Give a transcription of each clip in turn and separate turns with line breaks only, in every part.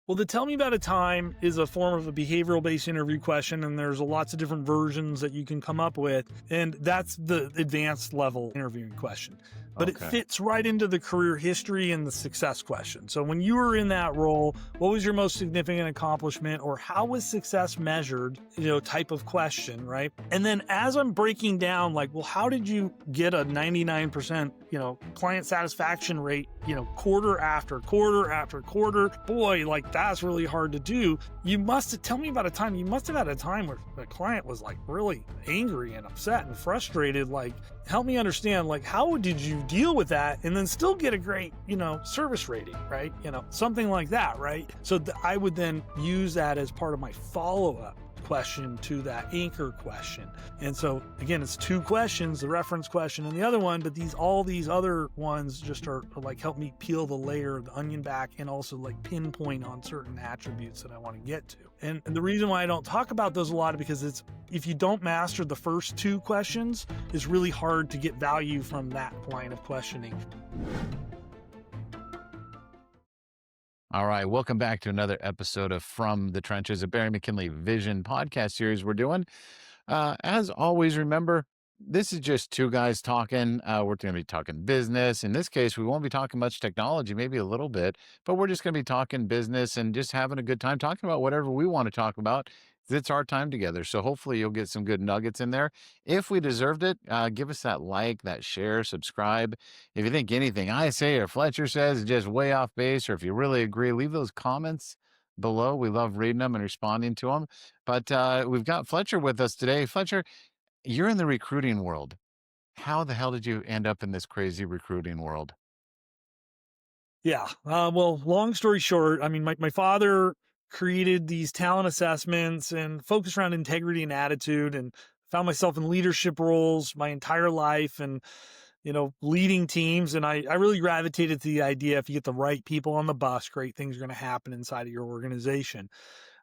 Well, the tell me about a time is a form of a behavioral based interview question, and there's lots of different versions that you can come up with. And that's the advanced level interviewing question. But it
Okay.
fits right into the career history and the success question. So when you were in that role, what was your most significant accomplishment, or how was success measured, type of question, right? And then as I'm breaking down, like, well, how did you get a 99%, client satisfaction rate, quarter after quarter after quarter? Boy, like that's really hard to do. You must have had a time where the client was like really angry and upset and frustrated. Like, help me understand, like, how did you deal with that and then still get a great, service rating, right? Something like that, right? So I would then use that as part of my follow-up question to that anchor question. And so again, it's two questions, the reference question and the other one, but all these other ones just are like help me peel the layer of the onion back and also like pinpoint on certain attributes that I want to get to. And the reason why I don't talk about those a lot is because if you don't master the first two questions, it's really hard to get value from that line of questioning.
All right. Welcome back to another episode of From the Trenches, a Bering McKinley Vision podcast series we're doing. As always, remember, this is just two guys talking. We're going to be talking business. In this case, we won't be talking much technology, maybe a little bit, but we're just going to be talking business and just having a good time talking about whatever we want to talk about. It's our time together. So hopefully you'll get some good nuggets in there. If we deserved it, give us that like, that share, subscribe. If you think anything I say or Fletcher says is just way off base, or if you really agree, leave those comments below. We love reading them and responding to them. But we've got Fletcher with us today. Fletcher, you're in the recruiting world. How the hell did you end up in this crazy recruiting world?
Yeah. Well, long story short, I mean, my father created these talent assessments and focused around integrity and attitude, and found myself in leadership roles my entire life and, leading teams. And I really gravitated to the idea if you get the right people on the bus, great things are going to happen inside of your organization.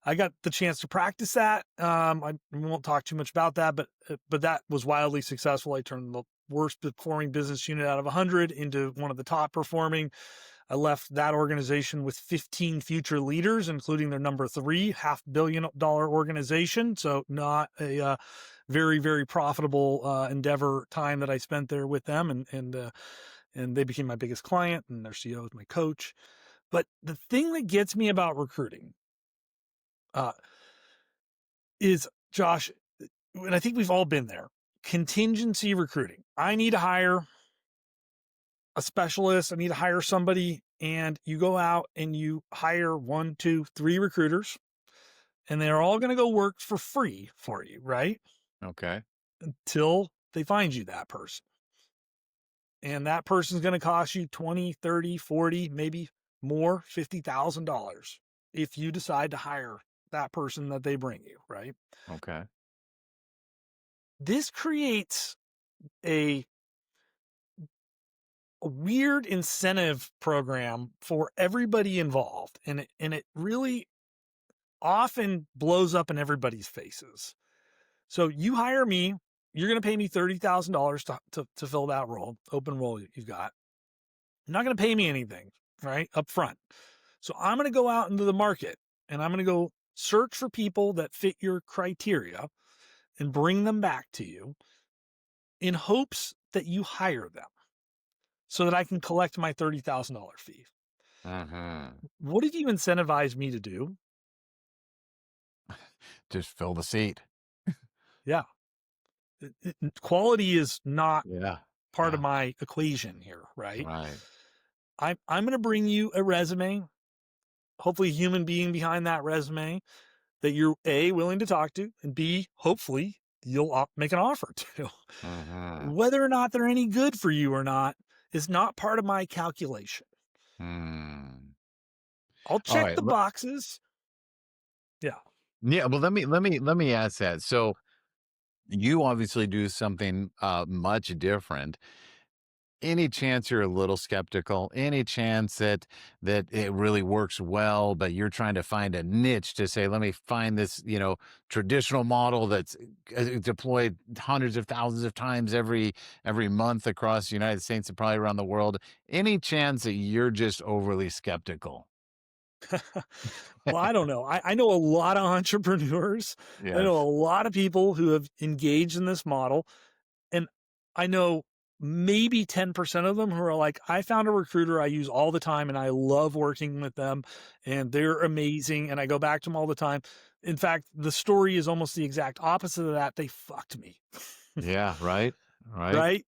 I got the chance to practice that. I won't talk too much about that, but that was wildly successful. I turned the worst performing business unit out of 100 into one of the top performing. I left that organization with 15 future leaders, including their number 3 $500 million organization. So not a very, very profitable endeavor time that I spent there with them. And they became my biggest client, and their CEO is my coach. But the thing that gets me about recruiting uh, is, Josh, and I think we've all been there, contingency recruiting. I need to hire a specialist. I need to hire somebody. And you go out and you hire 1, 2, 3 recruiters, and they're all going to go work for free for you, right?
Okay.
Until they find you that person. And that person's going to cost you 20, 30, 40, maybe more, $50,000 if you decide to hire that person that they bring you, right?
Okay.
This creates a weird incentive program for everybody involved. And it really often blows up in everybody's faces. So you hire me, you're going to pay me $30,000 to fill that role, open role you've got. You're not going to pay me anything, right, up front. So I'm going to go out into the market and I'm going to go search for people that fit your criteria and bring them back to you in hopes that you hire them so that I can collect my $30,000 fee. What did you incentivize me to do?
Just fill the seat.
Yeah. Quality is not
Yeah.
part of my equation here, right?
Right.
I'm going to bring you a resume, hopefully a human being behind that resume that you're A, willing to talk to, and B, hopefully you'll make an offer to. Whether or not they're any good for you or not is not part of my calculation. I'll
All
check
right.
the boxes. Yeah.
Yeah. Well, let me ask that. So you obviously do something much different. Any chance you're a little skeptical? Any chance that it really works well, but you're trying to find a niche to say, let me find this, traditional model that's deployed hundreds of thousands of times every month across the United States and probably around the world. Any chance that you're just overly skeptical?
Well, I don't know. I know a lot of entrepreneurs. I know a
Yes.
lot of people who have engaged in this model. And I know maybe 10% of them who are like, I found a recruiter I use all the time and I love working with them and they're amazing. And I go back to them all the time. In fact, the story is almost the exact opposite of that. They fucked me,
Yeah, right. Right.
right?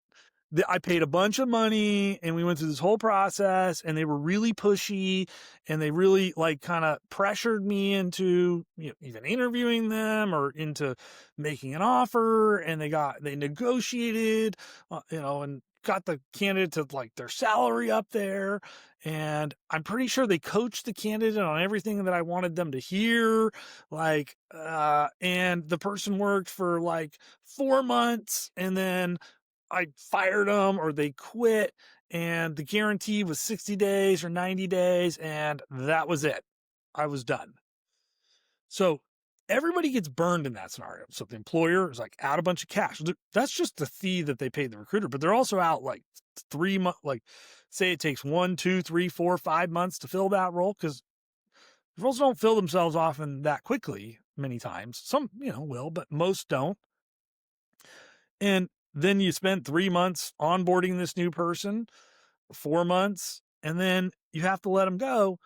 I paid a bunch of money and we went through this whole process and they were really pushy and they really like kind of pressured me into even interviewing them or into making an offer and they negotiated and got the candidate to like their salary up there and I'm pretty sure they coached the candidate on everything that I wanted them to hear and the person worked for like 4 months and then I fired them or they quit and the guarantee was 60 days or 90 days and that was it. I was done. So everybody gets burned in that scenario. So the employer is like out a bunch of cash. That's just the fee that they paid the recruiter, but they're also out like 3 months, like say it takes 1, 2, 3, 4, 5 months to fill that role because roles don't fill themselves often that quickly many times. Some, will, but most don't. And then you spend 3 months onboarding this new person, 4 months, and then you have to let them go.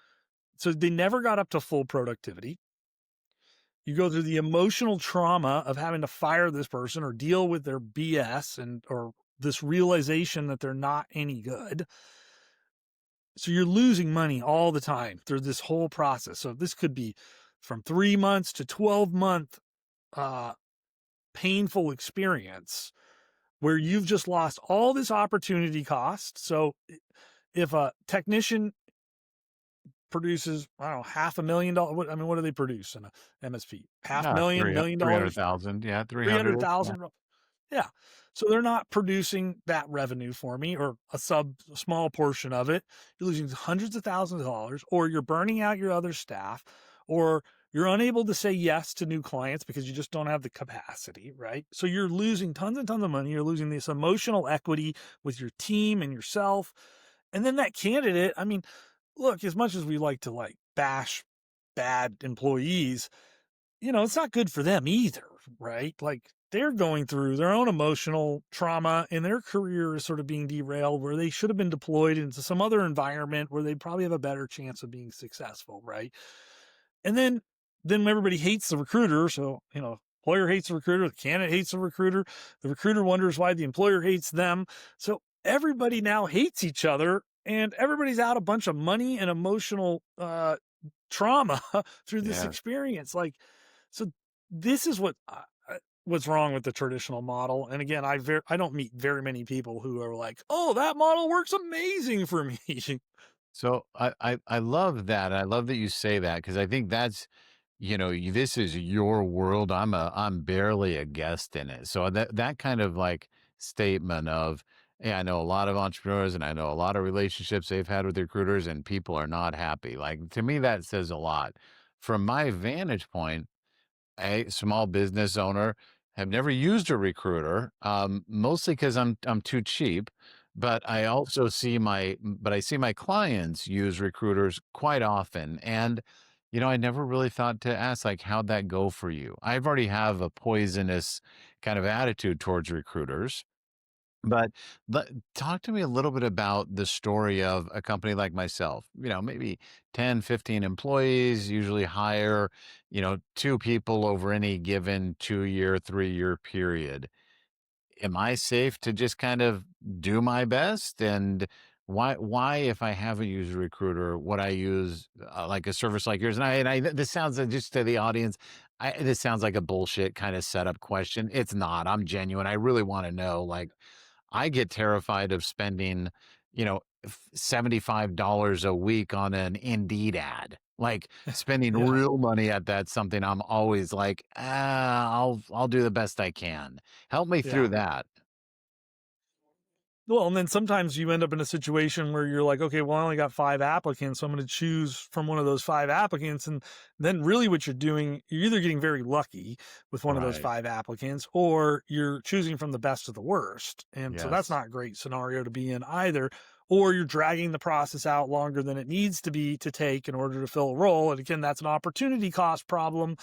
So they never got up to full productivity. You go through the emotional trauma of having to fire this person or deal with their BS or this realization that they're not any good. So you're losing money all the time through this whole process. So this could be from 3 months to 12-month uh, painful experience where you've just lost all this opportunity cost. So if a technician produces, I don't know, $500,000, what do they produce in a MSP? Half
Yeah,
million, $1 million,
300,000. Yeah, 300. Yeah.
300,000. Yeah. So they're not producing that revenue for me or a small portion of it. You're losing hundreds of thousands of dollars, or you're burning out your other staff, or you're unable to say yes to new clients because you just don't have the capacity, right? So you're losing tons and tons of money. You're losing this emotional equity with your team and yourself. And then that candidate, I mean, look, as much as we like to like bash bad employees, it's not good for them either, right? Like they're going through their own emotional trauma and their career is sort of being derailed where they should have been deployed into some other environment where they probably have a better chance of being successful, right? And then everybody hates the recruiter. So, employer hates the recruiter, the candidate hates the recruiter wonders why the employer hates them. So everybody now hates each other and everybody's out a bunch of money and emotional trauma through this
Yeah.
experience. Like, so this is what's wrong with the traditional model. And again, I don't meet very many people who are like, oh, that model works amazing for me.
So I love that. I love that you say that because I think that's, this is your world. I'm barely a guest in it. So that kind of like statement of, hey, I know a lot of entrepreneurs and I know a lot of relationships they've had with recruiters and people are not happy. Like to me, that says a lot. From my vantage point, a small business owner, have never used a recruiter, mostly because I'm too cheap. But I see my clients use recruiters quite often, and I never really thought to ask like how'd that go for you. I've already have a poisonous kind of attitude towards recruiters, but talk to me a little bit about the story of a company like myself, maybe 10, 15 employees, usually hire, two people over any given 2 year, 3 year period. Am I safe to just kind of do my best? And why, if I haven't used a recruiter, would I use like a service like yours? This sounds just to the audience. This sounds like a bullshit kind of setup question. It's not. I'm genuine. I really want to know, like, I get terrified of spending, $75 a week on an Indeed ad. Like spending
Yeah.
real money at that something I'm always like, I'll do the best I can. Help me through
Yeah.
that.
Well, and then sometimes you end up in a situation where you're like, okay, well, I only got 5 applicants. So I'm going to choose from one of those 5 applicants. And then really what you're doing, you're either getting very lucky with one of those
Right.
5 applicants or you're choosing from the best of the worst. And so that's
Yes.
not a great scenario to be in either. or you're dragging the process out longer than it needs to be to take in order to fill a role. And again, that's an opportunity cost problem,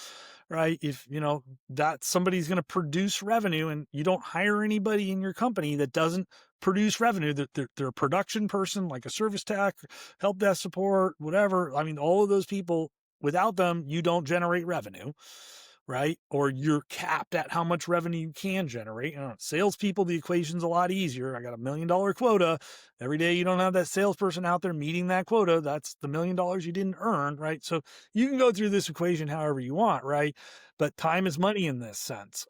right? If you know that somebody's going to produce revenue and you don't hire anybody in your company that doesn't produce revenue, that they're a production person, like a service tech, help desk support, whatever. I mean, all of those people, without them, you don't generate revenue, right? Or you're capped at how much revenue you can generate. You know, salespeople, the equation's a lot easier. I got $1 million quota. Every day you don't have that salesperson out there meeting that quota, that's the $1 million you didn't earn, right? So you can go through this equation however you want, right? But time is money in this sense.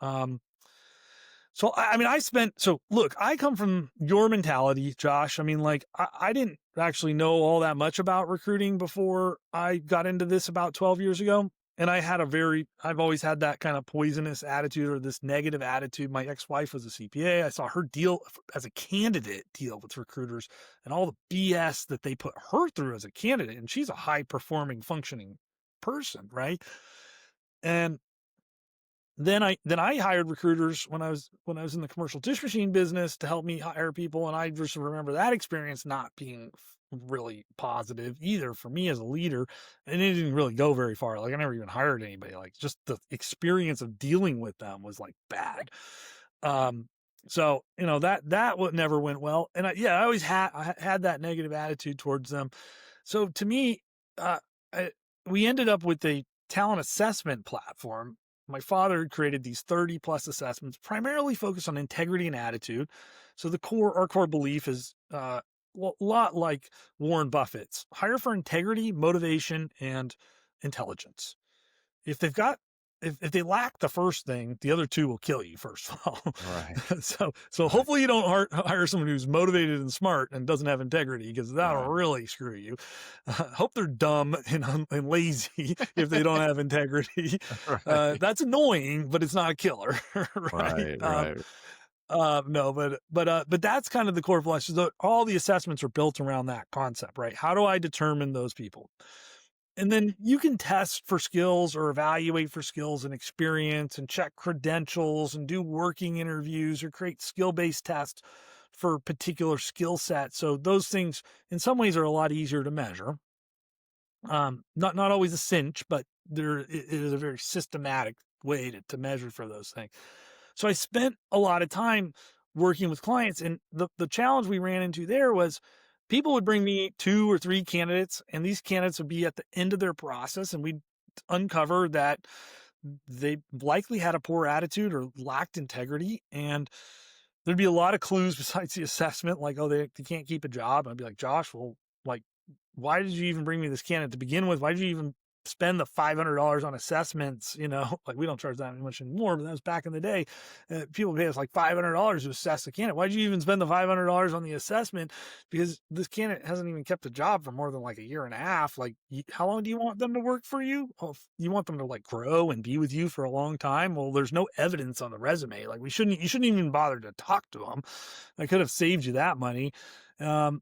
So I mean, so look, I come from your mentality, Josh. I mean, like I didn't actually know all that much about recruiting before I got into this about 12 years ago. And I've always had that kind of poisonous attitude or this negative attitude. My ex-wife was a CPA. I saw her deal as a candidate deal with recruiters and all the BS that they put her through as a candidate. And she's a high performing, functioning person, right? And then I hired recruiters when I was in the commercial dish machine business to help me hire people, and I just remember that experience not being really positive either for me as a leader, and it didn't really go very far. Like I never even hired anybody. Like just the experience of dealing with them was like bad. Um, so you know that never went well, and I always had that negative attitude towards them. So to me, uh, I, we ended up with a talent assessment platform. My father had created these 30 plus assessments, primarily focused on integrity and attitude. So our core belief is a lot like Warren Buffett's: hire for integrity, motivation, and intelligence. If they've got if they lack the first thing, the other two will kill you, first of all.
Right.
So
Right.
hopefully you don't hire someone who's motivated and smart and doesn't have integrity, because that'll
Right.
really screw you. Hope they're dumb and lazy if they don't have integrity.
Right.
That's annoying, but it's not a killer, right?
Right. Right.
No, but that's kind of the core philosophy. All the assessments are built around that concept, right? How do I determine those people? And then you can test for skills or evaluate for skills and experience and check credentials and do working interviews or create skill-based tests for particular skill sets. So those things in some ways are a lot easier to measure. Not always a cinch, but it is a very systematic way to measure for those things. So I spent a lot of time working with clients, and the challenge we ran into there was people would bring me 2 or 3 candidates, and these candidates would be at the end of their process, and we'd uncover that they likely had a poor attitude or lacked integrity, and there'd be a lot of clues besides the assessment, like, oh, they can't keep a job. I'd be like, Josh, well, like, why did you even bring me this candidate to begin with? Why did you even spend the $500 on assessments? You know, like we don't charge that much anymore, but that was back in the day. People pay us like $500 to assess the candidate. Why did you even spend the $500 on the assessment? Because this candidate hasn't even kept a job for more than like a year and a half. Like, how long do you want them to work for you? Well, if you want them to like grow and be with you for a long time, well, there's no evidence on the resume. Like you shouldn't even bother to talk to them. I could have saved you that money. And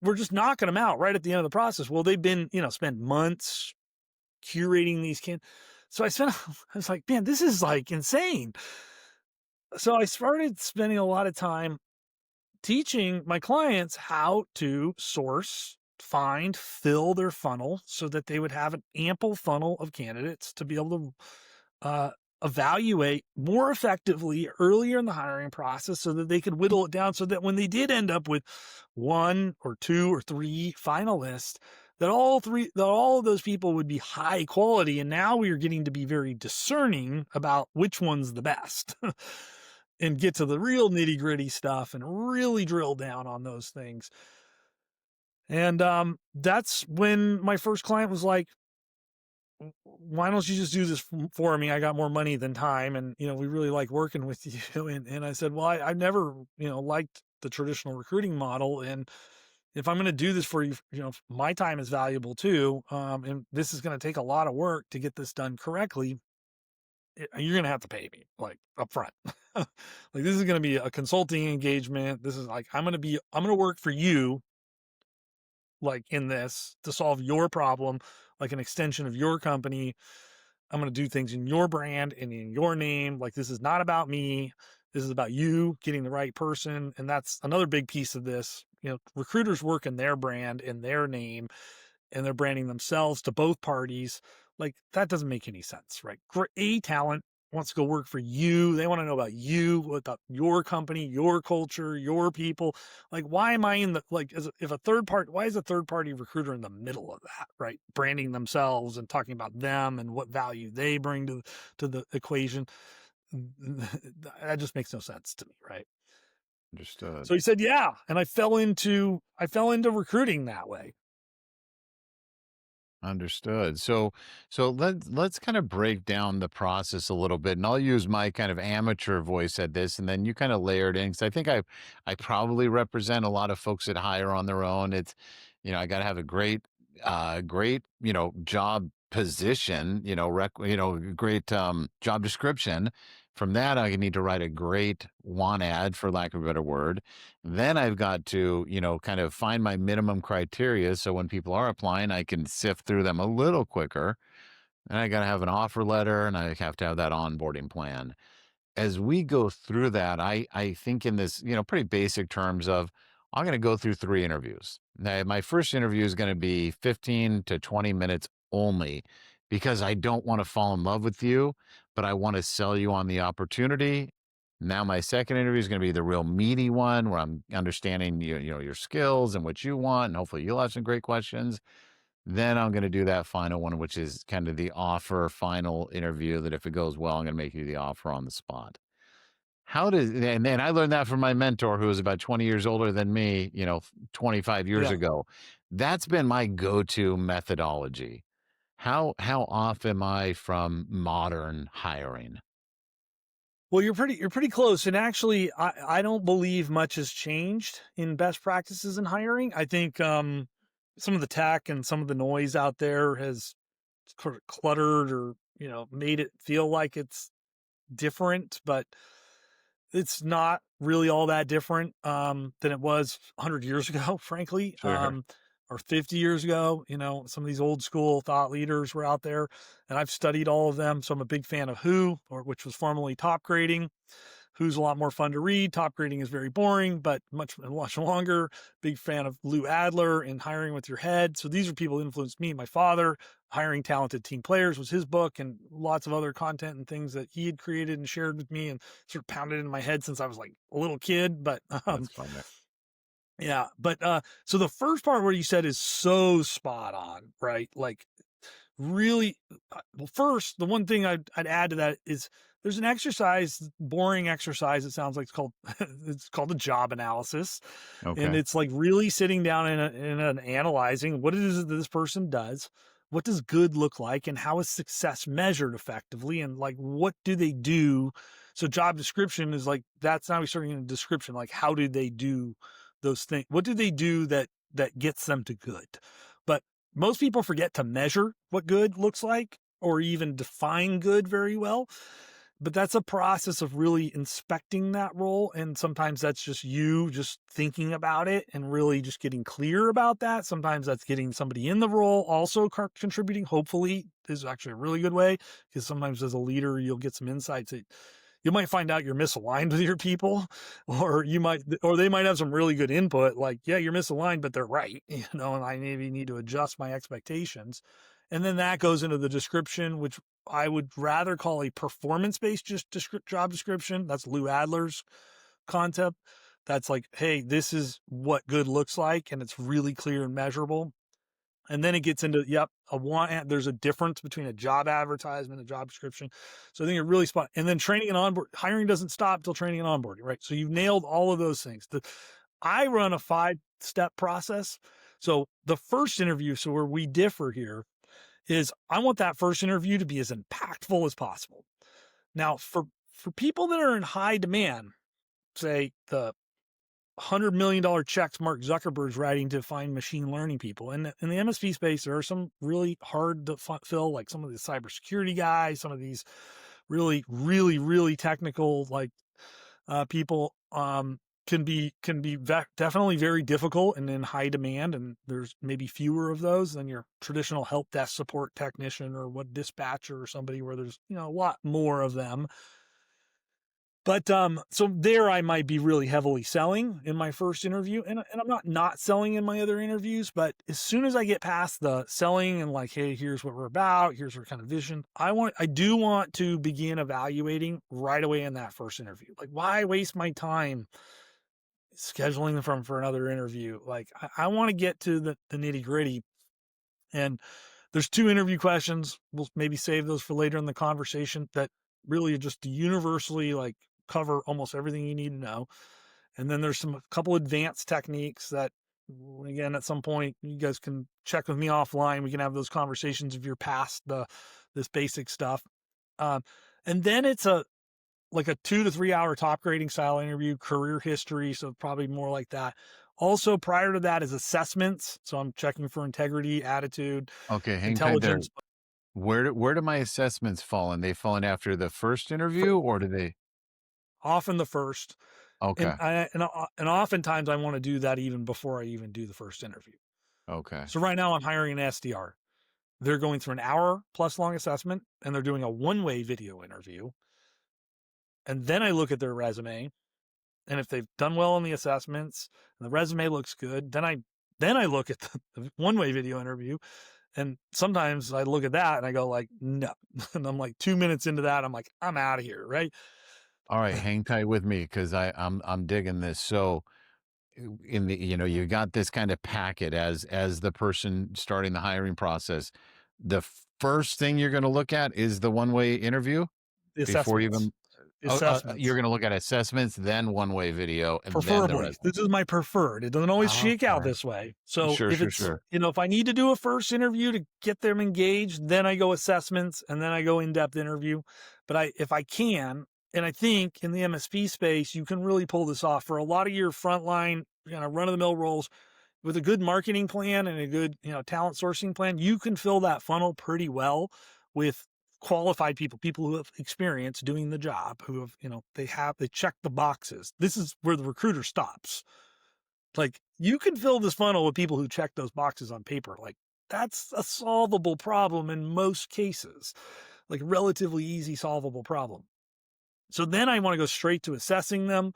we're just knocking them out right at the end of the process. Well, they've been, spent months curating these So I was like, man, this is like insane. So I started spending a lot of time teaching my clients how to source, find, fill their funnel so that they would have an ample funnel of candidates to be able to evaluate more effectively earlier in the hiring process so that they could whittle it down so that when they did end up with 1 or 2 or 3 finalists, that all of those people would be high quality. And now we are getting to be very discerning about which one's the best and get to the real nitty gritty stuff and really drill down on those things. And that's when my first client was like, why don't you just do this for me? I got more money than time. And, we really like working with you. And I said, well, I've never, liked the traditional recruiting model. And if I'm going to do this for you, my time is valuable too. And this is going to take a lot of work to get this done correctly. You're going to have to pay me like up front. Like this is going to be a consulting engagement. This is like, I'm going to work for you, like in this to solve your problem, like an extension of your company. I'm going to do things in your brand and in your name. Like this is not about me. This is about you getting the right person. And that's another big piece of this. Recruiters work in their brand, in their name, and they're branding themselves to both parties. Like that doesn't make any sense, right? A talent wants to go work for you. They want to know about you, about your company, your culture, your people. Like, why am I in the like? If a third part, why is a third party recruiter in the middle of that, right? Branding themselves and talking about them and what value they bring to the equation. That just makes no sense to me, right?
Understood.
So he said, yeah, and I fell into recruiting that way.
Understood. So let's kind of break down the process a little bit, and I'll use my kind of amateur voice at this, and then you kind of layer it in because I think I probably represent a lot of folks that hire on their own. It's, I got to have a great job position, great job description. From that, I need to write a great want ad, for lack of a better word. Then I've got to, kind of find my minimum criteria. So when people are applying, I can sift through them a little quicker. And I got to have an offer letter and I have to have that onboarding plan. As we go through that, I think in this, pretty basic terms of I'm going to go through 3 interviews. Now, my first interview is going to be 15 to 20 minutes only because I don't want to fall in love with you, but I want to sell you on the opportunity. Now, my second interview is going to be the real meaty one where I'm understanding your skills and what you want, and hopefully you'll have some great questions. Then I'm going to do that final one, which is kind of the offer final interview that if it goes well, I'm going to make you the offer on the spot. And I learned that from my mentor who was about 20 years older than me, 25 years
Yeah.
ago. That's been my go-to methodology. How off am I from modern hiring?
Well, you're pretty close. And actually, I don't believe much has changed in best practices in hiring. I think some of the tech and some of the noise out there has sort of cluttered or, made it feel like it's different, but it's not really all that different than it was 100 years ago, frankly,
Sure.
or 50 years ago. Some of these old school thought leaders were out there, and I've studied all of them. So I'm a big fan of Who, which was formerly Top Grading. Who's a lot more fun to read. Top Grading is very boring, but much longer. Big fan of Lou Adler and Hiring with Your Head. So these are people who influenced me. My father, Hiring Talented Team Players was his book, and lots of other content and things that he had created and shared with me and sort of pounded in my head since I was like a little kid. But
That's fun.
yeah, but so the first part where you said is so spot on, right? Like really well, first, the one thing I'd add to that is there's an exercise, boring exercise, it sounds like. It's called a job analysis, and
Okay.
it's like really sitting down and analyzing what it is that this person does, what does good look like, and how is success measured effectively, and like what do they do. So job description is like, that's now we're starting in a description, like how do they do those things, what do they do that gets them to good. But most people forget to measure what good looks like or even define good very well. But that's a process of really inspecting that role. And sometimes that's just you just thinking about it and really just getting clear about that. Sometimes that's getting somebody in the role also contributing. Hopefully, is actually a really good way, because sometimes as a leader, you'll get some insights that you might find out you're misaligned with your people, or they might have some really good input. Like, yeah, you're misaligned, but they're right, and I maybe need to adjust my expectations. And then that goes into the description, which I would rather call a performance-based job description. That's Lou Adler's concept. That's like, hey, this is what good looks like, and it's really clear and measurable. And then it gets into, yep, there's a difference between a job advertisement and a job description. So I think it really spot. And then training and onboard, hiring doesn't stop until training and onboarding, right? So you've nailed all of those things. I run a 5-step process. So the first interview, so where we differ here, is I want that first interview to be as impactful as possible. Now, for people that are in high demand, say the $100 million checks Mark Zuckerberg's writing to find machine learning people. And in the MSP space, there are some really hard to fill, like some of the cybersecurity guys, some of these really, really, really technical, like people can be definitely very difficult and in high demand. And there's maybe fewer of those than your traditional help desk support technician or what dispatcher or somebody, where there's, a lot more of them. But so there I might be really heavily selling in my first interview, and I'm not selling in my other interviews, but as soon as I get past the selling and like, hey, here's what we're about, here's our kind of vision, I do want to begin evaluating right away in that first interview. Like, why waste my time scheduling them for another interview? Like, I want to get to the nitty gritty. And there's two interview questions. We'll maybe save those for later in the conversation that really just universally like cover almost everything you need to know. And then there's a couple advanced techniques that, again, at some point you guys can check with me offline. We can have those conversations if you're past this basic stuff. Um, and then it's like a 2 to 3 hour top grading style interview, career history. So probably more like that. Also, prior to that is assessments. So I'm checking for integrity, attitude,
Okay, hang tight there.
intelligence,
Where do my assessments fall in? They fall in after the first
for
interview, or do they?
often the first. And
Okay,
and oftentimes I want to do that even before I even do the first interview.
okay.
So right now I'm hiring an SDR. They're going through an hour plus long assessment and they're doing a one-way video interview. And then I look at their resume, and if they've done well on the assessments and the resume looks good, then I look at the one-way video interview. And sometimes I look at that and I go like, no. And I'm like 2 minutes into that, I'm like, I'm out of here, right?
All right, hang tight with me because I'm digging this. So in the you got this kind of packet as the person starting the hiring process. The first thing you're going to look at is the one-way interview
The
before you
assessments.
even
The
you're
assessments.
going to look at assessments, then one-way video, and then the
Preferably.
rest.
This is my preferred. It doesn't always shake out
Okay.
this way. So
Sure,
if
sure,
it's,
sure.
if I need to do a first interview to get them engaged, then I go assessments and then I go in-depth interview. But if I can, and I think in the MSP space, you can really pull this off for a lot of your frontline, run-of-the-mill roles with a good marketing plan and a good, talent sourcing plan, you can fill that funnel pretty well with qualified people who have experience doing the job, who have, they check the boxes. This is where the recruiter stops. Like, you can fill this funnel with people who check those boxes on paper. Like, that's a solvable problem in most cases, like a relatively easy solvable problem. So then I want to go straight to assessing them.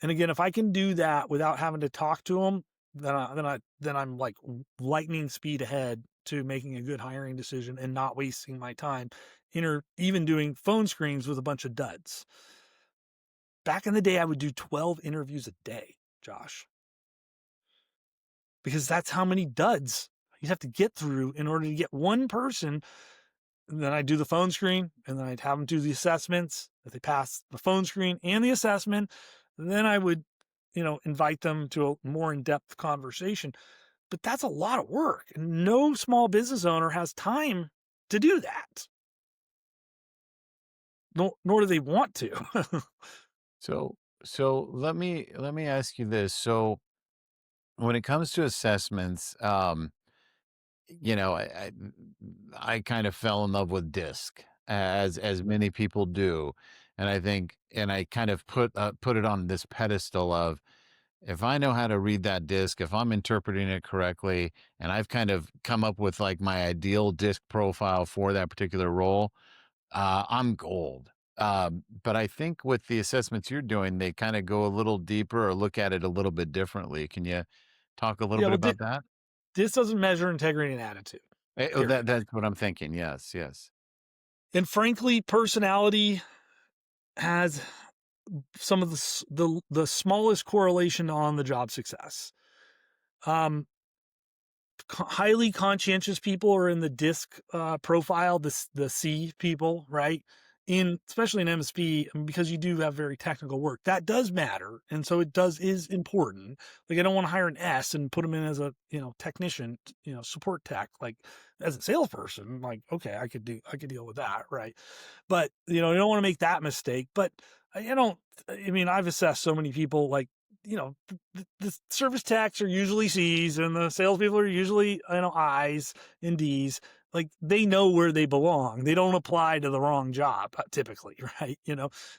And again, if I can do that without having to talk to them, then I'm like lightning speed ahead to making a good hiring decision and not wasting my time even doing phone screens with a bunch of duds. Back in the day, I would do 12 interviews a day, Josh, because that's how many duds you'd have to get through in order to get one person. And then I'd do the phone screen and then I'd have them do the assessments. If they pass the phone screen and the assessment, then I would, invite them to a more in-depth conversation. But that's a lot of work. And no small business owner has time to do that. Nor do they want to.
So let me ask you this. So when it comes to assessments, I kind of fell in love with DISC as many people do, and I kind of put it on this pedestal of, if I know how to read that disc, if I'm interpreting it correctly, and I've kind of come up with like my ideal disc profile for that particular role, I'm gold. But I think with the assessments you're doing, they kind of go a little deeper or look at it a little bit differently. Can you talk a little
Yeah,
bit
well,
about that?
this doesn't measure integrity and attitude,
Oh,
period.
that's what I'm thinking. Yes, yes.
And frankly, personality has some of the smallest correlation on the job success. Um, Highly conscientious people are in the disc profile, the C people, right? Especially in MSP, because you do have very technical work, that does matter, and so is important. Like, I don't want to hire an S and put them in as a technician, support tech. Like, as a salesperson, like, okay, I could deal with that, right? But you don't want to make that mistake. But I don't. I mean, I've assessed so many people, like, the service techs are usually C's and the salespeople are usually, I's and D's. Like, they know where they belong. They don't apply to the wrong job typically, right?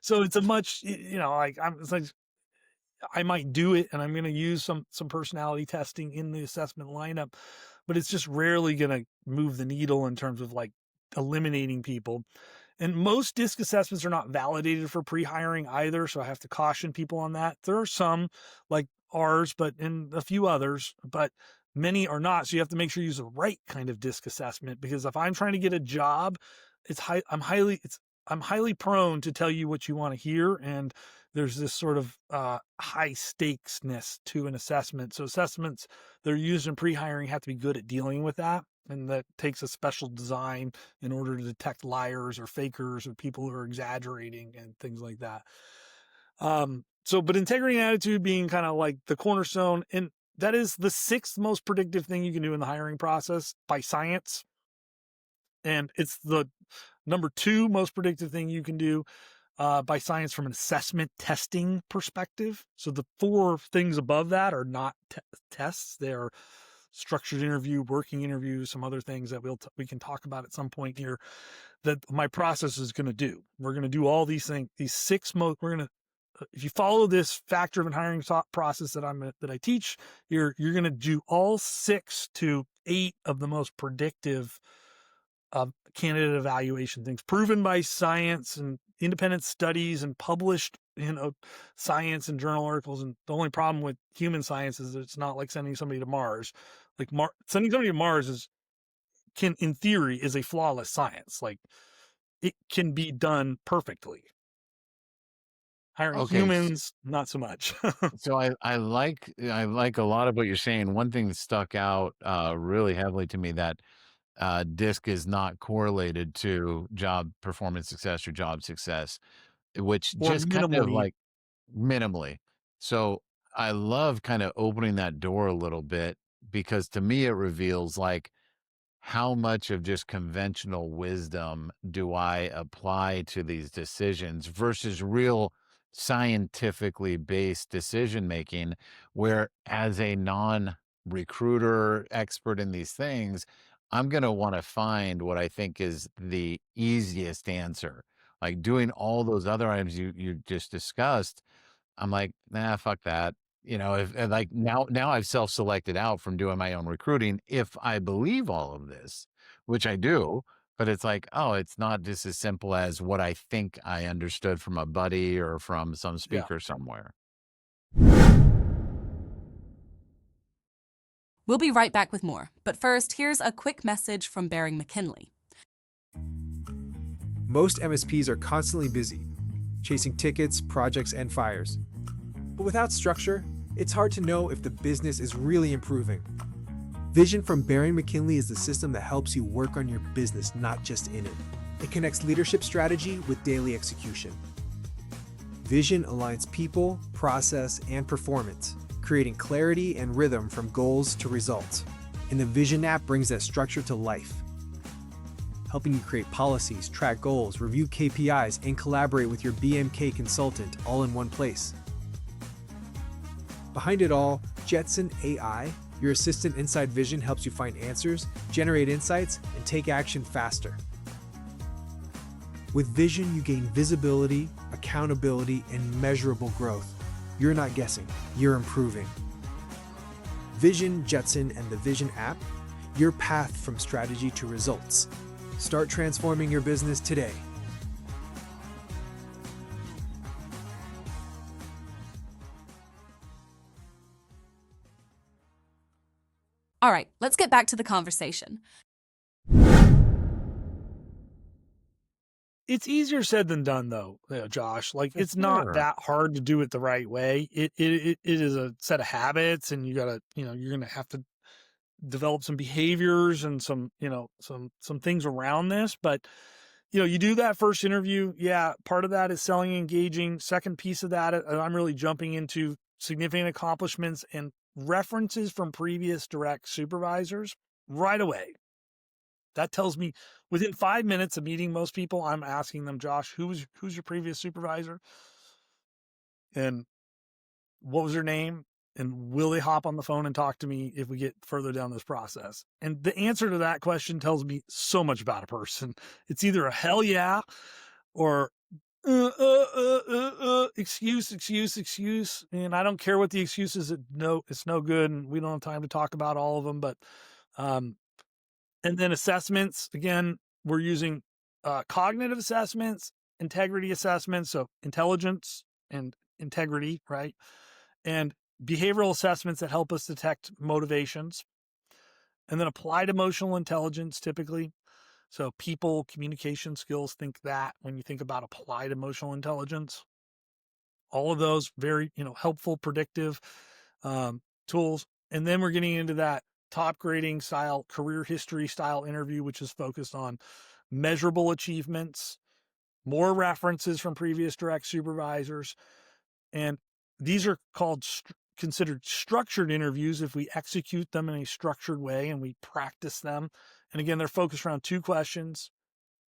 So it's a much, like, it's like I might do it and I'm going to use some personality testing in the assessment lineup, but it's just rarely going to move the needle in terms of like eliminating people. And most DISC assessments are not validated for pre-hiring either, so I have to caution people on that. There are some like ours, but and a few others, but many are not. So you have to make sure you use the right kind of DISC assessment, because if I'm trying to get a job, I'm highly prone to tell you what you want to hear, and there's this sort of high stakesness to an assessment. So assessments that are used in pre-hiring have to be good at dealing with that, and that takes a special design in order to detect liars or fakers or people who are exaggerating and things like that. But integrity and attitude being kind of like the cornerstone, and that is the sixth most predictive thing you can do in the hiring process by science. And it's the number two most predictive thing you can do by science from an assessment testing perspective. So the four things above that are not tests. They are structured interview, working interview, some other things that we can talk about at some point here that my process is going to do. We're going to do all these things, we're going to, if you follow this fact-driven hiring process that I teach, you're going to do all 6 to 8 of the most predictive candidate evaluation things, proven by science and independent studies and published in science and journal articles. And the only problem with human science is that it's not like sending somebody to Mars. Like sending somebody to Mars in theory, is a flawless science. Like, it can be done perfectly. Hiring
Okay.
humans, not so much.
So I like a lot of what you're saying. One thing that stuck out really heavily to me, that DISC is not correlated to job performance success or job success, which
Or
just kind of
minimally.
like minimally. So I love kind of opening that door a little bit, because to me it reveals like how much of just conventional wisdom do I apply to these decisions versus real scientifically based decision making, where as a non recruiter expert in these things, I'm going to want to find what I think is the easiest answer. Like doing all those other items you just discussed, I'm like, nah, fuck that. If and like now I've self-selected out from doing my own recruiting if I believe all of this, which I do, but it's like, oh, it's not just as simple as what I think I understood from a buddy or from some
Yeah.
speaker somewhere.
We'll be right back with more, but first, here's a quick message from Bering McKinley.
Most MSPs are constantly busy, chasing tickets, projects, and fires. But without structure, it's hard to know if the business is really improving. Vision from Bering McKinley is the system that helps you work on your business, not just in it. It connects leadership strategy with daily execution. Vision aligns people, process, and performance, creating clarity and rhythm from goals to results. And the Vision app brings that structure to life, helping you create policies, track goals, review KPIs, and collaborate with your BMK consultant all in one place. Behind it all, Jetson AI, your assistant inside Vision, helps you find answers, generate insights, and take action faster. With Vision, you gain visibility, accountability, and measurable growth. You're not guessing, you're improving. Vision, Jetson, and the Vision app, your path from strategy to results. Start transforming your business today.
All right, let's get back to the conversation.
It's easier said than done, though, Josh. Like,
For
it's not
sure.
that hard to do it the right way. It is a set of habits, and you're gonna have to develop some behaviors and some things around this. But you do that first interview. Yeah, part of that is selling, engaging. Second piece of that, I'm really jumping into significant accomplishments and references from previous direct supervisors right away. That tells me within 5 minutes of meeting most people, I'm asking them, Josh, who's your previous supervisor? And what was their name? And will they hop on the phone and talk to me if we get further down this process? And the answer to that question tells me so much about a person. It's either a hell yeah or excuse. And I don't care what the excuse is. It's no good. And we don't have time to talk about all of them, but, and then assessments, again, we're using cognitive assessments, integrity assessments, so intelligence and integrity, right? And behavioral assessments that help us detect motivations. And then applied emotional intelligence, typically. So people, communication skills, think that when you think about applied emotional intelligence. All of those very, helpful, predictive tools. And then we're getting into that top grading style, career history style interview, which is focused on measurable achievements, more references from previous direct supervisors. And these are considered structured interviews if we execute them in a structured way and we practice them. And again, they're focused around 2 questions.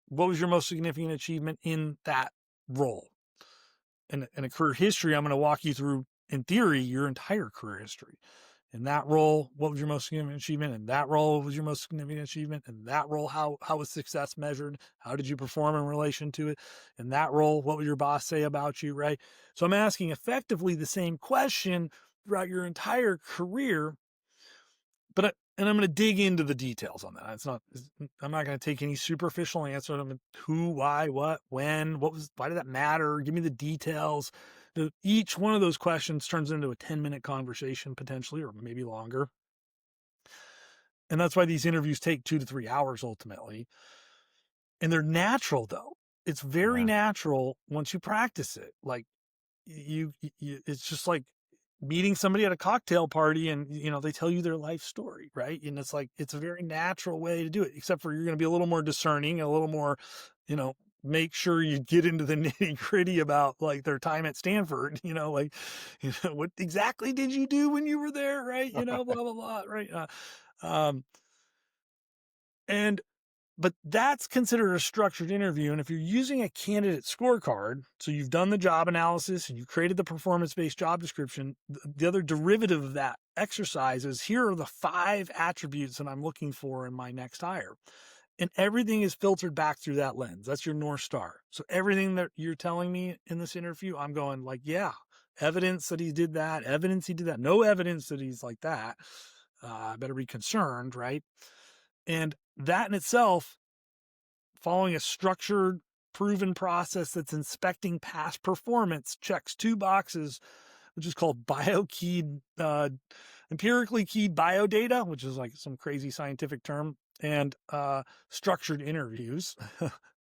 What was your most significant achievement in that role? And in a career history, I'm going to walk you through, in theory, your entire career history. In that role, what was your most significant achievement? In that role, what was your most significant achievement? In that role, how was success measured? How did you perform in relation to it? In that role, what would your boss say about you, right? So I'm asking effectively the same question throughout your entire career, and I'm going to dig into the details on that. I'm not going to take any superficial answer. I'm going to who, why, what, when, why did that matter? Give me the details. Each one of those questions turns into a 10-minute conversation potentially, or maybe longer. And that's why these interviews take 2 to 3 hours ultimately. And they're natural though. It's very natural once you practice it. Like it's just like meeting somebody at a cocktail party and, they tell you their life story, right? And it's like, it's a very natural way to do it, except for you're going to be a little more discerning, a little more, make sure you get into the nitty gritty about like their time at Stanford, what exactly did you do when you were there? Right. Blah, blah, blah. Right. But that's considered a structured interview. And if you're using a candidate scorecard, so you've done the job analysis and you created the performance-based job description, the other derivative of that exercise is here are the 5 attributes that I'm looking for in my next hire. And everything is filtered back through that lens. That's your North Star. So everything that you're telling me in this interview, I'm going like, yeah, evidence that he did that, evidence he did that, no evidence that he's like that. I better be concerned, right? And that in itself, following a structured, proven process that's inspecting past performance, checks 2 boxes, which is called empirically keyed biodata, which is like some crazy scientific term, and structured interviews,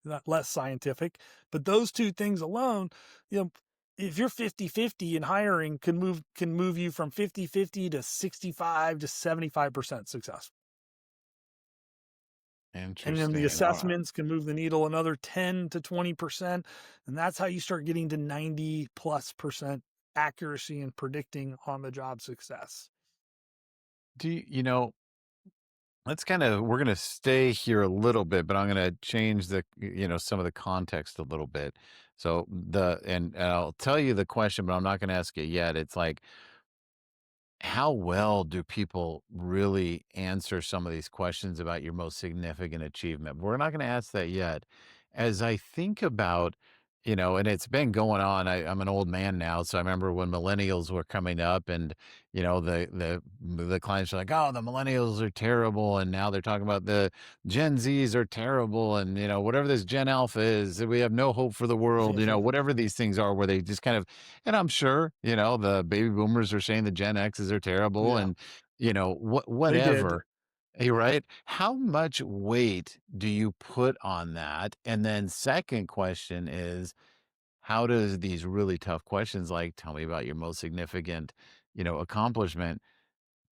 not less scientific. But those 2 things alone, if you're 50-50 in hiring, can move you from 50-50 to 65 to 75% success.
Interesting.
And then the assessments can move the needle another 10 to 20%. And that's how you start getting to 90+% accuracy in predicting on the job success.
We're going to stay here a little bit, but I'm going to change some of the context a little bit. So and I'll tell you the question, but I'm not going to ask it yet. It's like, how well do people really answer some of these questions about your most significant achievement? We're not going to ask that yet. As I think about, and it's been going on. I'm an old man now, so I remember when millennials were coming up, and the clients are like, "Oh, the millennials are terrible," and now they're talking about the Gen Zs are terrible, and whatever this Gen Alpha is, we have no hope for the world. Whatever these things are, where they just kind of, and I'm sure the baby boomers are saying the Gen X's are terrible,
Yeah.
and
They did.
whatever. Right? How much weight do you put on that? And then second question is, how does these really tough questions like tell me about your most significant, accomplishment,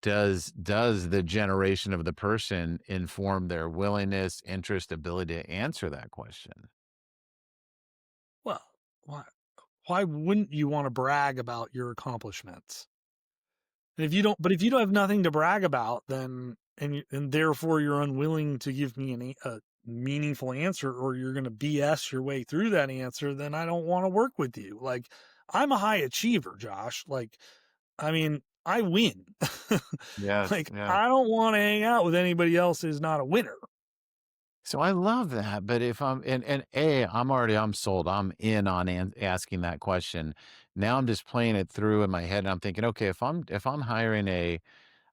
does the generation of the person inform their willingness, interest, ability to answer that question?
Well, why wouldn't you want to brag about your accomplishments? And if you don't have nothing to brag about, then and therefore you're unwilling to give me a meaningful answer, or you're going to BS your way through that answer, then I don't want to work with you. Like, I'm a high achiever, Josh. Like, I mean, I win.
Yes,
Like,
yeah.
I don't want to hang out with anybody else who's not a winner.
So I love that, but if I'm sold. I'm in on asking that question. Now I'm just playing it through in my head, and I'm thinking, okay, if I'm hiring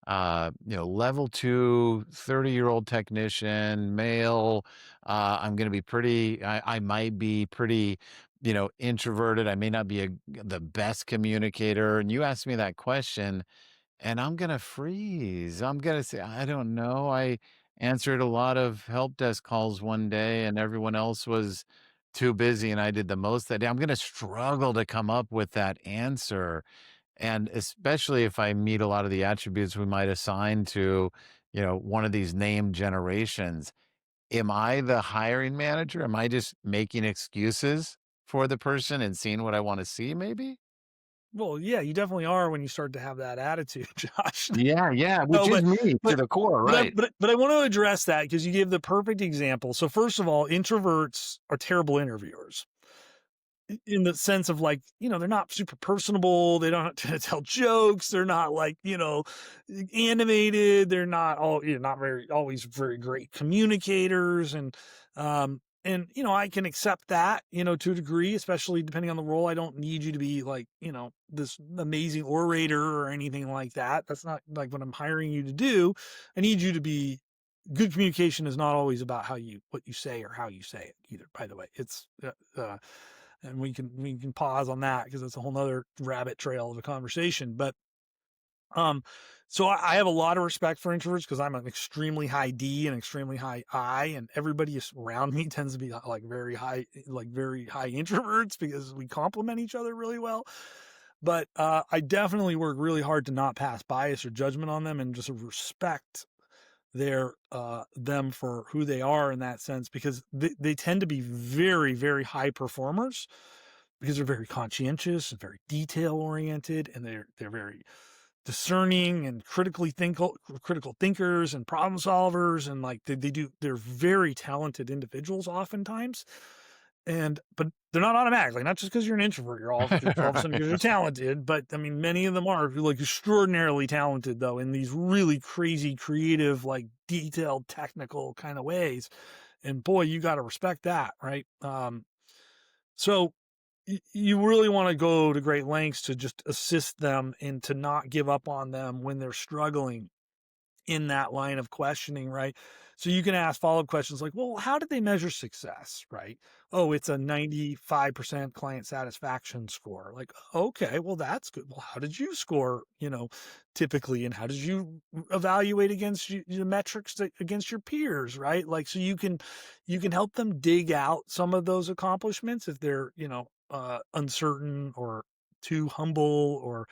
level 2, 30-year-old technician, male. I'm going to be I might be pretty, introverted. I may not be the best communicator. And you asked me that question, and I'm going to freeze. I'm going to say, I don't know. I answered a lot of help desk calls one day, and everyone else was too busy, and I did the most that day. I'm going to struggle to come up with that answer. And especially if I meet a lot of the attributes we might assign to, one of these name generations. Am I the hiring manager? Am I just making excuses for the person and seeing what I want to see, maybe?
Well, yeah, you definitely are when you start to have that attitude, Josh.
Yeah, yeah, which
No,
is me to
but
the core, right?
but I want to address that because you gave the perfect example. So first of all, introverts are terrible interviewers in the sense of like, they're not super personable. They don't tell jokes. They're not like, animated. They're not not very, always very great communicators. I can accept that, to a degree, especially depending on the role. I don't need you to be like, this amazing orator or anything like that. That's not like what I'm hiring you to do. I need you to be good. Communication is not always about what you say or how you say it either, by the way. It's, and we can pause on that because it's a whole nother rabbit trail of a conversation. But so I have a lot of respect for introverts because I'm an extremely high D and extremely high I, and everybody around me tends to be like very high introverts because we complement each other really well. But I definitely work really hard to not pass bias or judgment on them and just respect them for who they are in that sense, because they tend to be very, very high performers because they're very conscientious and very detail oriented, and they're very discerning and critical thinkers and problem solvers, and like they're very talented individuals oftentimes. But they're not automatically, not just because you're an introvert, you're all of a sudden you're
Right.
talented. But I mean, many of them are like extraordinarily talented though, in these really crazy, creative, like detailed, technical kind of ways. And boy, you got to respect that, right? So you really want to go to great lengths to just assist them and to not give up on them when they're struggling in that line of questioning, right? So you can ask follow-up questions like, well, how did they measure success, right? Oh, it's a 95% client satisfaction score. Like, okay, well, that's good. Well, how did you score, typically, and how did you evaluate against the metrics against your peers, right? Like, so you can help them dig out some of those accomplishments if they're, uncertain or too humble or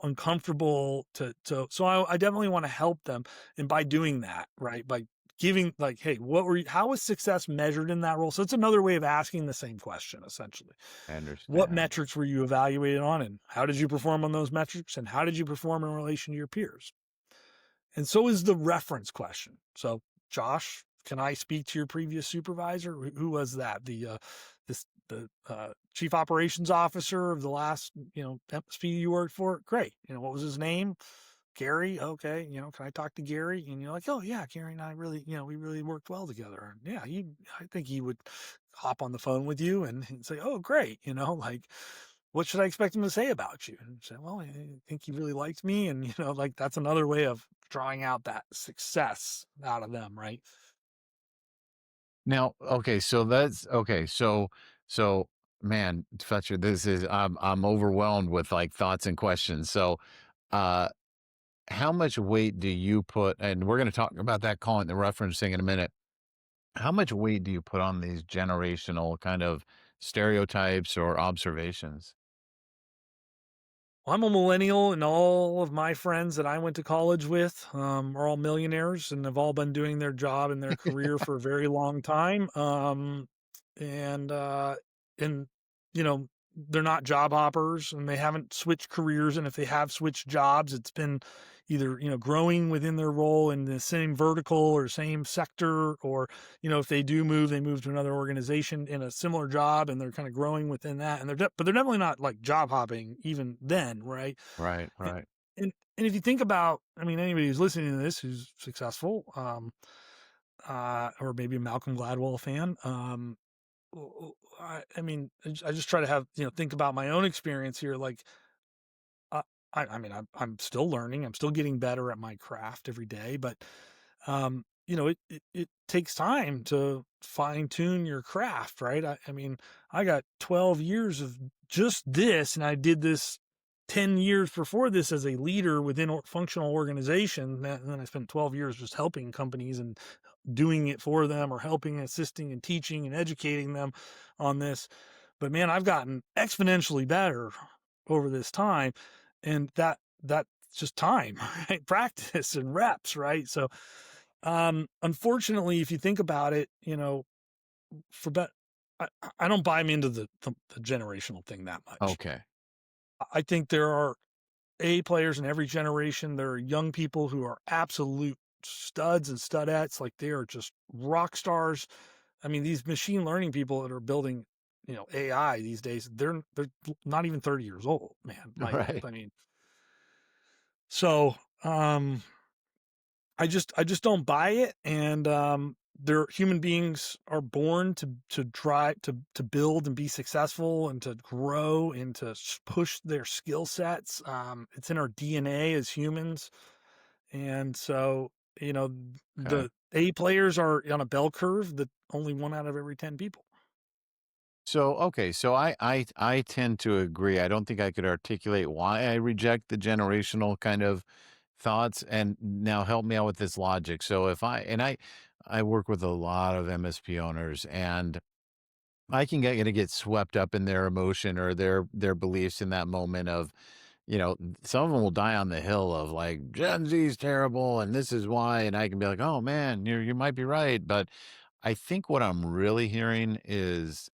uncomfortable so I definitely want to help them. And by doing that, right, by giving like, hey, how was success measured in that role? So it's another way of asking the same question, essentially.
I
What
understand.
metrics were you evaluated on, and how did you perform on those metrics, and how did you perform in relation to your peers? And so is the reference question. So, Josh, can I speak to your previous supervisor? Who was that? The chief operations officer of the last, MSP you worked for? Great. What was his name? Gary. Okay. Can I talk to Gary? And you're like, oh yeah, Gary and I really, we really worked well together. And yeah, I think he would hop on the phone with you and say, oh, great. Like, what should I expect him to say about you? And say, well, I think he really liked me. And, like that's another way of drawing out that success out of them, right?
Now, okay, so that's okay. So, man, Fletcher, I'm overwhelmed with like thoughts and questions. So, uh, how much weight do you put, and we're going to talk about that calling the referencing in a minute. How much weight do you put on these generational kind of stereotypes or observations?
Well, I'm a millennial, and all of my friends that I went to college with are all millionaires and have all been doing their job and their career for a very long time. And and you know they're not job hoppers, and they haven't switched careers. And if they have switched jobs, it's been either growing within their role in the same vertical or same sector, or if they do move, they move to another organization in a similar job, and they're kind of growing within that. And but they're definitely not like job hopping even then, right?
Right,
And
right.
and if you think about, I mean, anybody who's listening to this who's successful, or maybe a Malcolm Gladwell fan, I mean, I just try to have think about my own experience here. Like, I mean, I'm still learning. I'm still getting better at my craft every day, but it takes time to fine tune your craft, right? I mean, I got 12 years of just this, and I did this 10 years before this as a leader within functional organization. And then I spent 12 years just helping companies and doing it for them, or helping, assisting, and teaching and educating them on this. But man, I've gotten exponentially better over this time, and that's just time, right? Practice and reps, right? So, unfortunately, if you think about it, for bet, I, I don't buy into the generational thing that much.
Okay.
I think there are A players in every generation. There are young people who are absolute studs and studettes, like they are just rock stars. I mean, these machine learning people that are building, AI these days, they're not even 30 years old, man.
Right.
I mean, so I just don't buy it. And they're human beings are born to try to build and be successful and to grow and to push their skill sets. It's in our DNA as humans. And so, you know,
Okay.
the A players are on a bell curve that only 1 out of every 10 people.
So, okay, so I tend to agree. I don't think I could articulate why I reject the generational kind of thoughts. And now help me out with this logic. So if I work with a lot of MSP owners, and I can get swept up in their emotion or their beliefs in that moment of, some of them will die on the hill of like Gen Z is terrible and this is why, and I can be like, oh man, you might be right, but I think what I'm really hearing is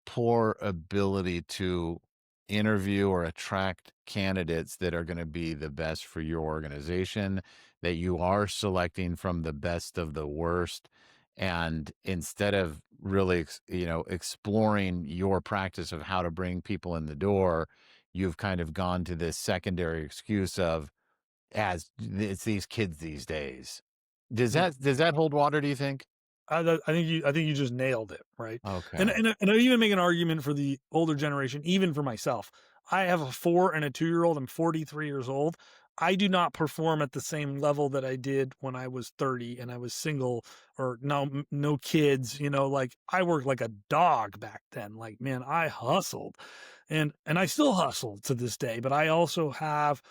poor ability to interview or attract candidates that are going to be the best for your organization, that you are selecting from the best of the worst. And instead of really, exploring your practice of how to bring people in the door, you've kind of gone to this secondary excuse of, as it's these kids these days.
Yeah.
Does that hold water, do you think?
I think you just nailed it, right? And
Okay.
and I even make an argument for the older generation, even for myself. I have a 4 and a 2-year-old. I'm 43 years old. I do not perform at the same level that I did when I was 30 and I was single, or no kids. Like I worked like a dog back then. Like, man, I hustled, and I still hustle to this day. But I also have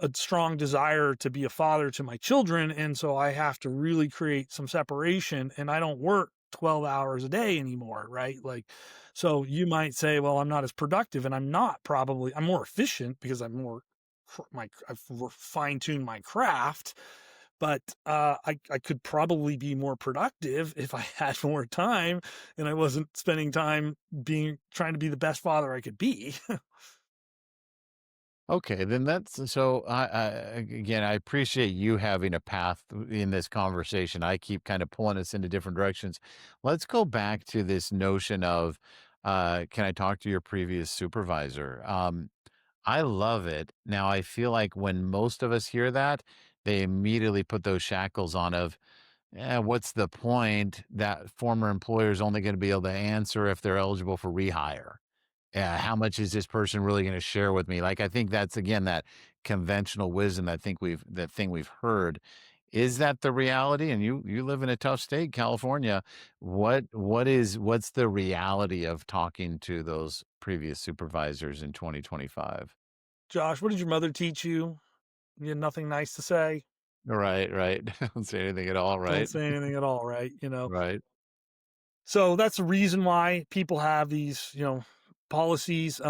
a strong desire to be a father to my children. And so I have to really create some separation, and I don't work 12 hours a day anymore. Right. Like, so you might say, well, I'm not as productive, and I'm not. Probably I'm more efficient because I've fine tuned my craft, but I could probably be more productive if I had more time and I wasn't spending time trying to be the best father I could be.
Okay, then that's so. Again, I appreciate you having a path in this conversation. I keep kind of pulling us into different directions. Let's go back to this notion of, can I talk to your previous supervisor? I love it. Now, I feel like when most of us hear that, they immediately put those shackles on of, what's the point? That former employer is only going to be able to answer if they're eligible for rehire. Yeah, how much is this person really gonna share with me? Like, I think that's again that conventional wisdom that thing we've heard. Is that the reality? And you live in a tough state, California. What's the reality of talking to those previous supervisors in 2025?
Josh, what did your mother teach you? You had nothing nice to say.
Right, right. Don't say anything at all,
Don't
right?
say anything at all, right?
Right.
So that's the reason why people have these, policies.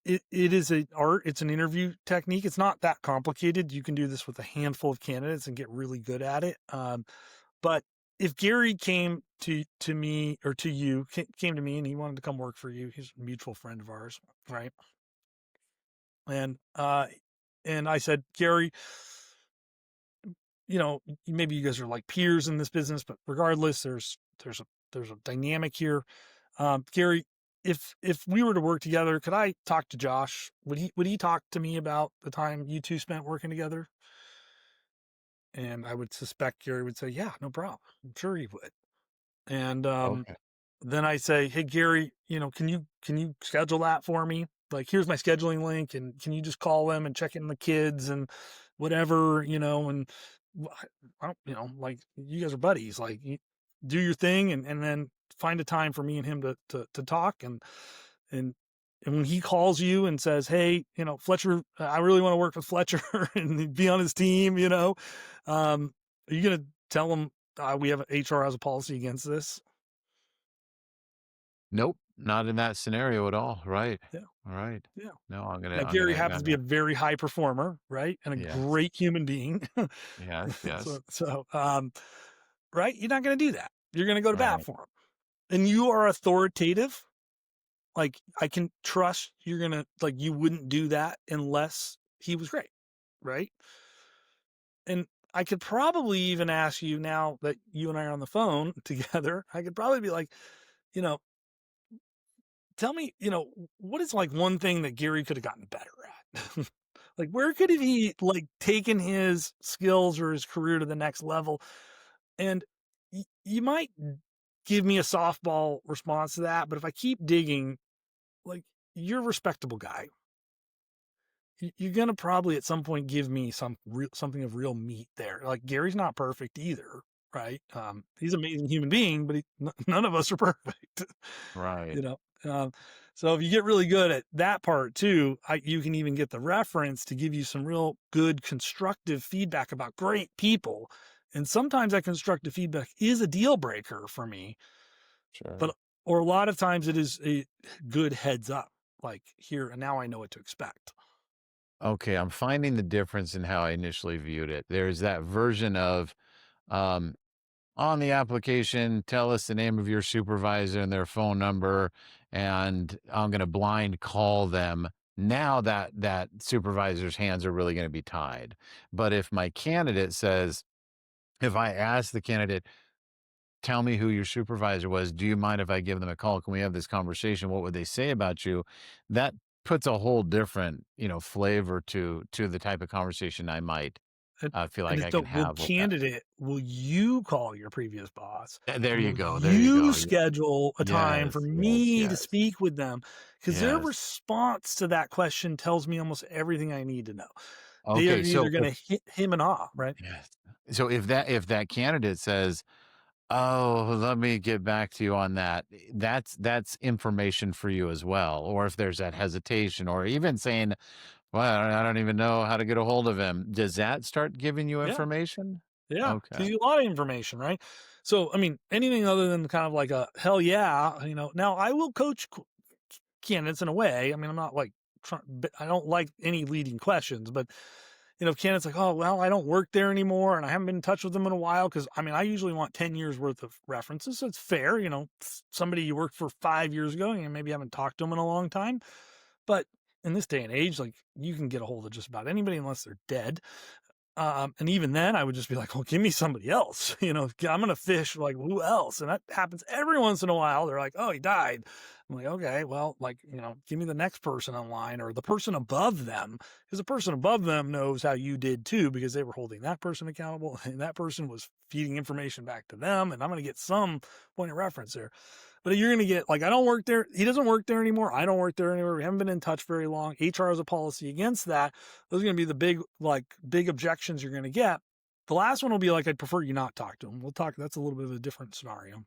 It is an art. It's an interview technique. It's not that complicated. You can do this with a handful of candidates and get really good at it. But if Gary came to me, or to you, came to me, and he wanted to come work for you, he's a mutual friend of ours, right? And I said, Gary, maybe you guys are like peers in this business, but regardless, there's a dynamic here. Gary, if we were to work together, could I talk to Josh? Would he talk to me about the time you two spent working together? And I would suspect Gary would say, yeah, no problem. I'm sure he would. And
Okay.
then I say, hey Gary, can you schedule that for me? like, here's my scheduling link, and can you just call them and check in the kids and whatever, and like, you guys are buddies, like, you do your thing, and then find a time for me and him to talk. And when he calls you and says, hey, Fletcher, I really want to work with Fletcher and be on his team, are you going to tell him we have HR has a policy against this?
Nope, not in that scenario at all. Right.
Yeah.
Right.
Yeah.
No,
Now, Gary happens to be a very high performer, right? And a
yes.
great human being.
Yes. Yes.
Right? You're not going to do that. You're going to go to bat
Right.
for him. And you are authoritative. Like, I can trust you're going to, like, you wouldn't do that unless he was great. Right. And I could probably even ask you, now that you and I are on the phone together, I could probably be like, you know, tell me, what is like one thing that Gary could have gotten better at? Like, where could he like taken his skills or his career to the next level? And you might give me a softball response to that, but if I keep digging, like, you're a respectable guy. You're gonna probably at some point give me something of real meat there. Like, Gary's not perfect either, right? He's an amazing human being, but none of us are perfect.
Right.
you know. So if you get really good at that part too, you can even get the reference to give you some real good constructive feedback about great people. And sometimes that constructive feedback is a deal breaker for me,
Sure.
or a lot of times it is a good heads up. Like, here and now I know what to expect.
Okay, I'm finding the difference in how I initially viewed it. There's that version of, um, on the application, tell us the name of your supervisor and their phone number, and I'm going to blind call them. Now that supervisor's hands are really going to be tied. But if my candidate says, if I ask the candidate, tell me who your supervisor was, do you mind if I give them a call? Can we have this conversation? What would they say about you? That puts a whole different, flavor to the type of conversation I might
And,
feel
and
like
it's
I
the
can
will
have with that.
candidate, will you call your previous boss?
There
And
you
will
go. There you
you
go. Yeah.
schedule a time for
Yes, yes,
me to
yes,
speak with them? Because their
yes.
response to that question tells me almost everything I need to know. They are
Okay,
either
so
going to hit him and off, right?
yes. So if that candidate says, "Oh, let me get back to you on that," that's information for you as well. Or if there's that hesitation, or even saying, "Well, I don't even know how to get a hold of him," does that start giving you
Yeah.
information?
Yeah.
Okay.
Gives you a lot of information, right? So, I mean, anything other than kind of like a hell yeah, now I will coach candidates in a way. I mean, I'm not like I don't like any leading questions, but if candidates like, oh, well, I don't work there anymore and I haven't been in touch with them in a while. Cause I mean, I usually want 10 years worth of references. So it's fair, somebody you worked for 5 years ago and you maybe haven't talked to them in a long time. But in this day and age, like, you can get a hold of just about anybody unless they're dead. And even then I would just be like, well, give me somebody else, I'm going to fish, like, who else? And that happens every once in a while. They're like, oh, he died. I'm like, okay, well, like, give me the next person in line or the person above them, because the person above them knows how you did too, because they were holding that person accountable and that person was feeding information back to them. And I'm going to get some point of reference there. But you're going to get, like, I don't work there. He doesn't work there anymore. I don't work there anymore. We haven't been in touch very long. HR has a policy against that. Those are going to be the big objections you're going to get. The last one will be like, I'd prefer you not talk to him. We'll talk. That's a little bit of a different scenario.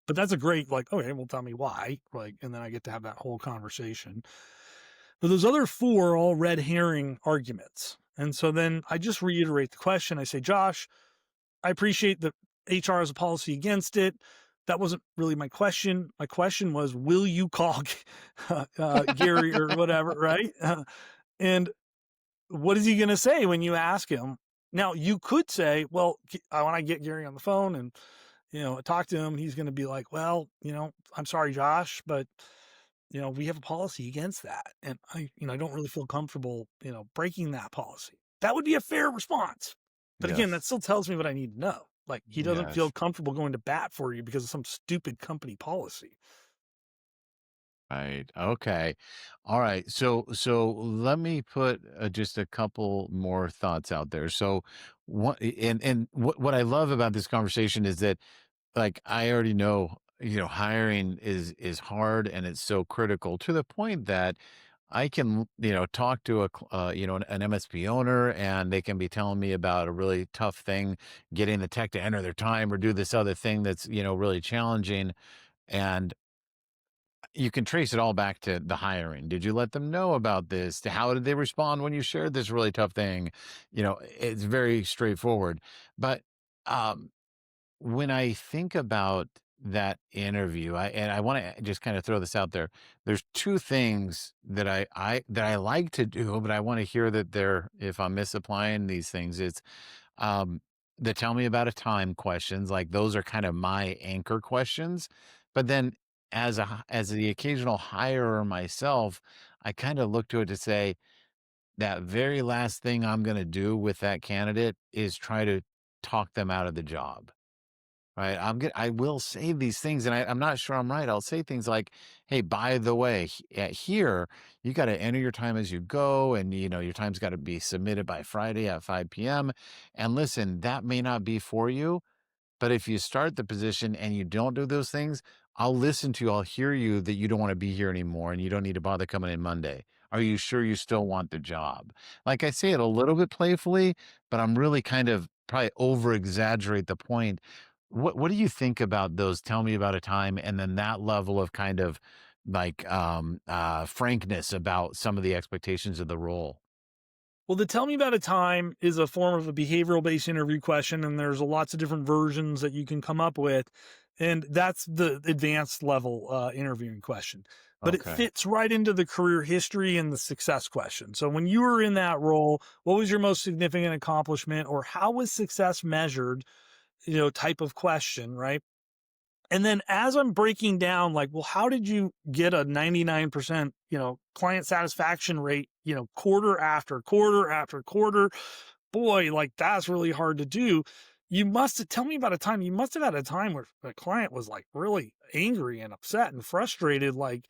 But that's a great, like, okay, well, tell me why. Like, and then I get to have that whole conversation. But those other four are all red herring arguments. And so then I just reiterate the question. I say, Josh, I appreciate that HR has a policy against it. That wasn't really my question. My question was, will you call Gary or whatever, right? And what is he going to say when you ask him? Now, you could say, well, I want to get Gary on the phone and, talk to him. He's going to be like, well, I'm sorry, Josh, but, we have a policy against that. And I don't really feel comfortable, breaking that policy. That would be a fair response. But again, that
Yes.
still tells me what I need to know. Like, he doesn't feel
Yes.
comfortable going to bat for you because of some stupid company policy.
Right. Okay. All right. So let me put just a couple more thoughts out there. So what I love about this conversation is that, like, I already know, hiring is hard and it's so critical, to the point that I can, talk to an MSP owner, and they can be telling me about a really tough thing, getting the tech to enter their time or do this other thing that's, really challenging. And you can trace it all back to the hiring. Did you let them know about this? How did they respond when you shared this really tough thing? It's very straightforward. But um, when I think about that interview, I want to just kind of throw this out there. There's two things that I like to do, but I want to hear that they're, if I'm misapplying these things, it's um, the tell me about a time questions. Like those are kind of my anchor questions. But then as the occasional hirer myself, I kind of look to it to say that very last thing I'm going to do with that candidate is try to talk them out of the job. Right. I will say these things, and I'm not sure I'm right. I'll say things like, "Hey, by the way, at here, you got to enter your time as you go, and your time's got to be submitted by Friday at 5 p.m. And listen, that may not be for you, but if you start the position and you don't do those things, I'll listen to you. I'll hear you that you don't want to be here anymore and you don't need to bother coming in Monday. Are you sure you still want the job?" Like I say it a little bit playfully, but I'm really kind of probably over exaggerate the point. What do you think about those? Tell me about a time, and then that level of kind of like frankness about some of the expectations of the role.
Well, the tell me about a time is a form of a behavioral based interview question, and there's lots of different versions that you can come up with. And that's the advanced level interviewing question. But it
Okay.
fits right into the career history and the success question. So when you were in that role, what was your most significant accomplishment, or how was success measured? Type of question, right? And then as I'm breaking down, like, well, how did you get a 99%, client satisfaction rate, quarter after quarter after quarter? Boy, like that's really hard to do. You must have tell me about a time. You must have had a time where the client was like really angry and upset and frustrated. Like,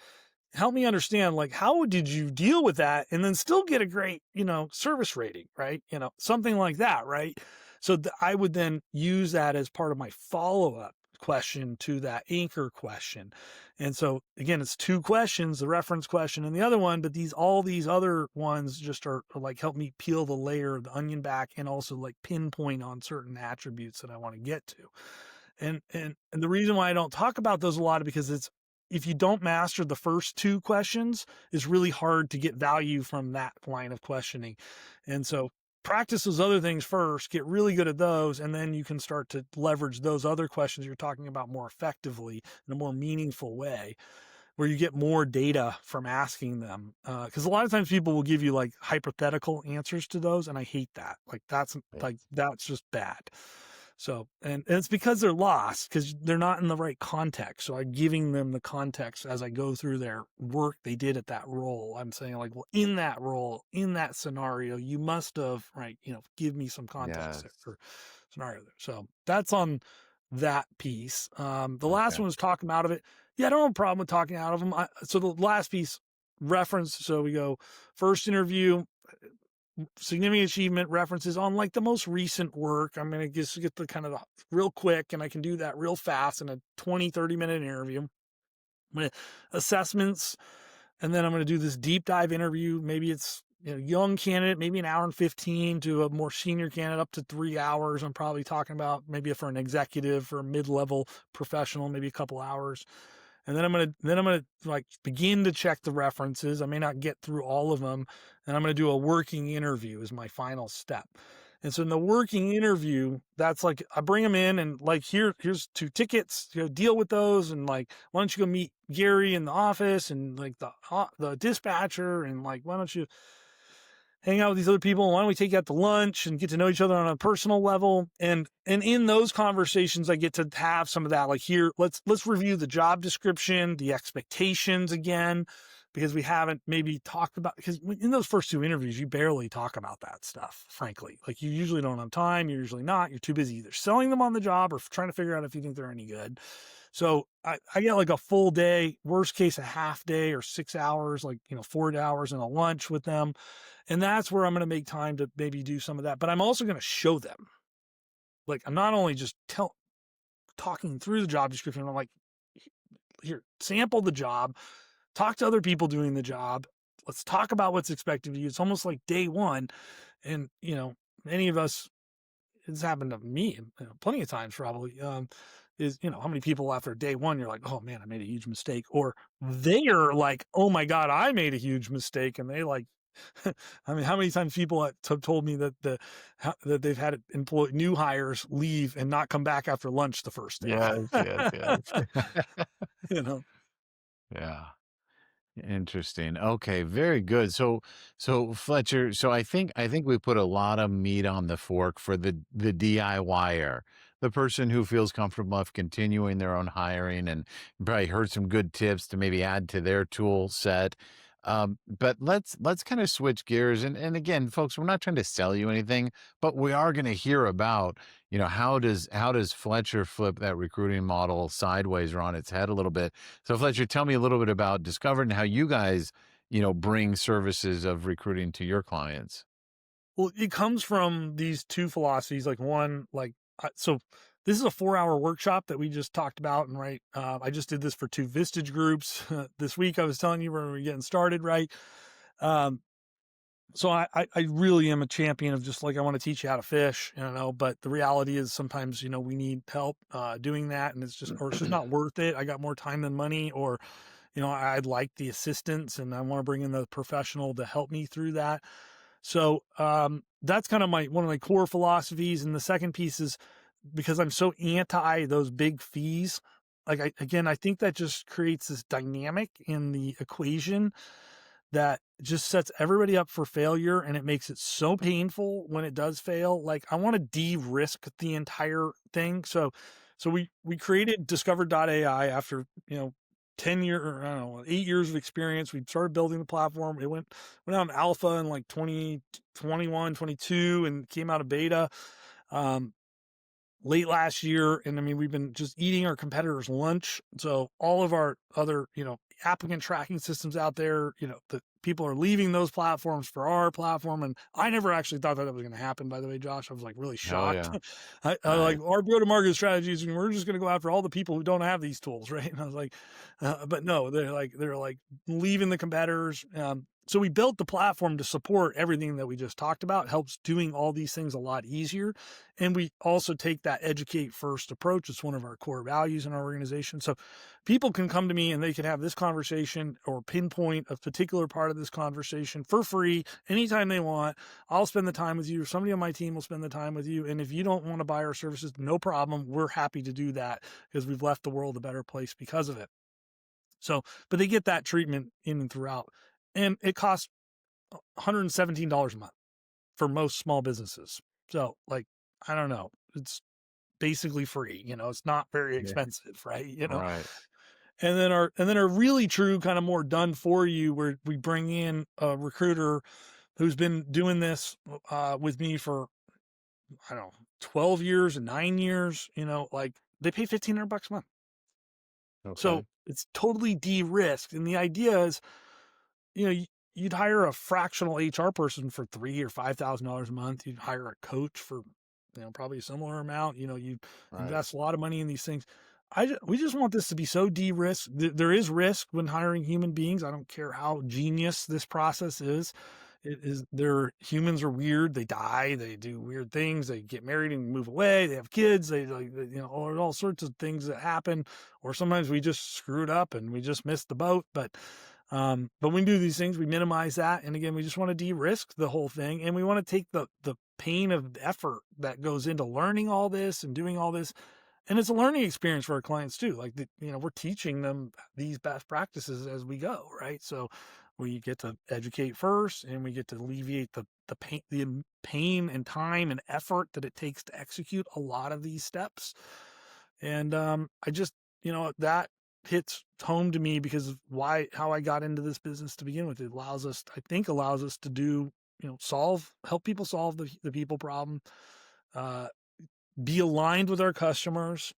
help me understand, like, how did you deal with that and then still get a great, service rating, right? Something like that, right? So I would then use that as part of my follow up question to that anchor question. And so again, it's two questions, the reference question and the other one, but all these other ones just are like help me peel the layer of the onion back and also like pinpoint on certain attributes that I want to get to. And the reason why I don't talk about those a lot is because it's if you don't master the first two questions, it's really hard to get value from that line of questioning. And so practice those other things first, get really good at those, and then you can start to leverage those other questions you're talking about more effectively in a more meaningful way where you get more data from asking them. Because a lot of times people will give you like hypothetical answers to those, and I hate that. That's just bad. So, and it's because they're lost because they're not in the right context. So I'm giving them the context as I go through their work they did at that role. I'm saying like, well, in that role, in that scenario, you must have, right, give me some context there
Yes.
or scenario there. So that's on that piece. The last
Okay.
one was talk them out of it. Yeah, I don't have a problem with talking out of them. So the last piece reference. So we go first interview, significant achievement references on like the most recent work. I'm going to just get the kind of the real quick, and I can do that real fast in a 20-30 minute interview. I'm going to assessments, and then I'm going to do this deep dive interview. Maybe it's young candidate, maybe an hour and 15 to a more senior candidate up to 3 hours. I'm probably talking about maybe for an executive, for a mid-level professional, maybe a couple hours. And then I'm gonna like begin to check the references. I may not get through all of them, and I'm gonna do a working interview as my final step. And so in the working interview, that's like I bring them in and like here's 2 tickets. Deal with those, and like why don't you go meet Gary in the office and like the dispatcher, and like why don't you hang out with these other people? Why don't we take you out to lunch and get to know each other on a personal level? And in those conversations, I get to have some of that. Like here, let's review the job description, the expectations again, because we haven't maybe talked about, because in those first 2 interviews, you barely talk about that stuff, frankly. Like you usually don't have time. You're usually not. You're too busy either selling them on the job or trying to figure out if you think they're any good. So I get like a full day, worst case, a half day or 6 hours, like, 4 hours and a lunch with them. And that's where I'm going to make time to maybe do some of that. But I'm also going to show them. Like, I'm not only just talking through the job description. I'm like, here, sample the job, talk to other people doing the job, let's talk about what's expected of you. It's almost like day one. And, many of us, it's happened to me plenty of times probably, is, how many people after day one, you're like, oh man, I made a huge mistake. Or they are like, oh my God, I made a huge mistake. And they like, I mean, how many times people have told me that that they've had new hires leave and not come back after lunch the first day.
Yes, yes, yes.
you know,
Yeah. Interesting. Okay, very good. So Fletcher, so I think we put a lot of meat on the fork for the DIYer, the person who feels comfortable enough continuing their own hiring and probably heard some good tips to maybe add to their tool set. But let's kind of switch gears and again, folks, we're not trying to sell you anything, but we are going to hear about, how does Fletcher flip that recruiting model sideways or on its head a little bit. So Fletcher, tell me a little bit about Discover and how you guys, bring services of recruiting to your clients.
well, it comes from these two philosophies. Like one, so this is a 4-hour workshop that we just talked about. And right, I just did this for 2 Vistage groups this week. I was telling you when we were getting started, right? Um, So I really am a champion of just like, I want to teach you how to fish, but the reality is sometimes, we need help doing that, and it's just not worth it. I got more time than money, or, I'd like the assistance and I want to bring in the professional to help me through that. So that's kind of one of my core philosophies. And the second piece is because I'm so anti those big fees. Like I think that just creates this dynamic in the equation that just sets everybody up for failure, and it makes it so painful when it does fail. Like, I want to de-risk the entire thing. So we created discover.ai after, 10 year or I don't know, 8 years of experience. We started building the platform. It went on alpha in like 2021, 22, and came out of beta late last year. And I mean, we've been just eating our competitors' lunch. So all of our other, applicant tracking systems out there, the people are leaving those platforms for our platform. And I never actually thought that was going to happen, by the way, Josh. I was like really
Oh
shocked.
yeah.
I like
Right.
our go-to-market strategies, and we're just going to go after all the people who don't have these tools. Right. And I was like, but no, they're like leaving the competitors. So we built the platform to support everything that we just talked about. It helps doing all these things a lot easier. And we also take that educate first approach. It's one of our core values in our organization. So people can come to me and they can have this conversation or pinpoint a particular part of this conversation for free anytime they want. I'll spend the time with you, or somebody on my team will spend the time with you. And if you don't want to buy our services, no problem. We're happy to do that because we've left the world a better place because of it. So, but they get that treatment in and throughout. And it costs $117 a month for most small businesses. So, like, I don't know. It's basically free. It's not very
Yeah.
expensive, right?
Right.
And then our really true kind of more done for you, where we bring in a recruiter who's been doing this with me for, I don't know, 12 years and 9 years. Like, they pay $1,500 a month. So
Okay.
it's totally de-risked. And the idea is, you'd hire a fractional HR person for $3,000 or $5,000 a month. You'd hire a coach for, probably a similar amount. You
Right.
invest a lot of money in these things. We just want this to be so de-risked. There is risk when hiring human beings. I don't care how genius this process is. Humans are weird. They die. They do weird things. They get married and move away. They have kids. They like, all sorts of things that happen. Or sometimes we just screwed up and we just missed the boat. But when we do these things, we minimize that. And again, we just want to de-risk the whole thing. And we want to take the pain of effort that goes into learning all this and doing all this. And it's a learning experience for our clients too. Like, we're teaching them these best practices as we go, right? So we get to educate first, and we get to alleviate the pain and time and effort that it takes to execute a lot of these steps. And I just, that hits home to me because of how I got into this business to begin with. It I think allows us to do, help people solve the people problem, be aligned with our customers,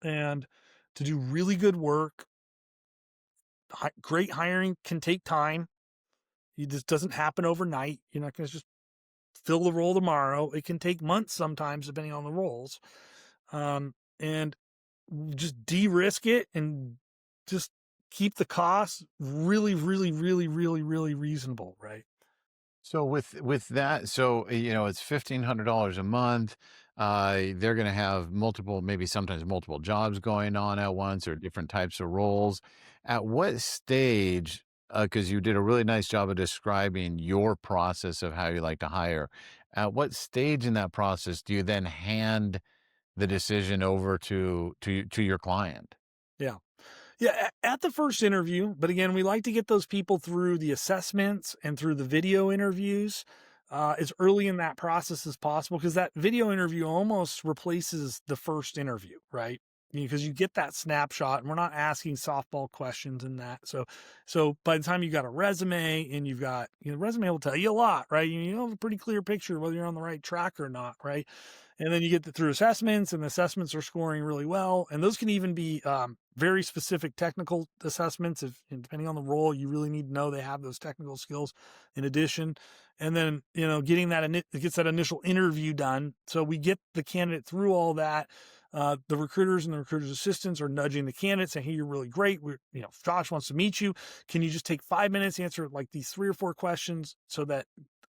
and to do really good work. Great hiring can take time. It just doesn't happen overnight. You're not going to just fill the role tomorrow. It can take months sometimes, depending on the roles. And just de-risk it and just keep the costs really, really, really, really, really reasonable, right?
So with that, so it's $1,500 a month. They're going to have multiple, maybe sometimes multiple jobs going on at once, or different types of roles. At what stage? Because you did a really nice job of describing your process of how you like to hire. At what stage in that process do you then hand the decision over to your client?
Yeah. Yeah, at the first interview, but again, we like to get those people through the assessments and through the video interviews as early in that process as possible, because that video interview almost replaces the first interview, right? Because you get that snapshot, and we're not asking softball questions in that. So by the time you got a resume and you've got, resume will tell you a lot, right? You have a pretty clear picture of whether you're on the right track or not, right? And then you get through assessments, and the assessments are scoring really well. And those can even be very specific technical assessments. If, and depending on the role, you really need to know they have those technical skills in addition. And then, getting that, it gets that initial interview done. So we get the candidate through all that. The recruiters and the recruiters' assistants are nudging the candidates saying, hey, you're really great. Josh wants to meet you. Can you just take 5 minutes, answer like these 3 or 4 questions so that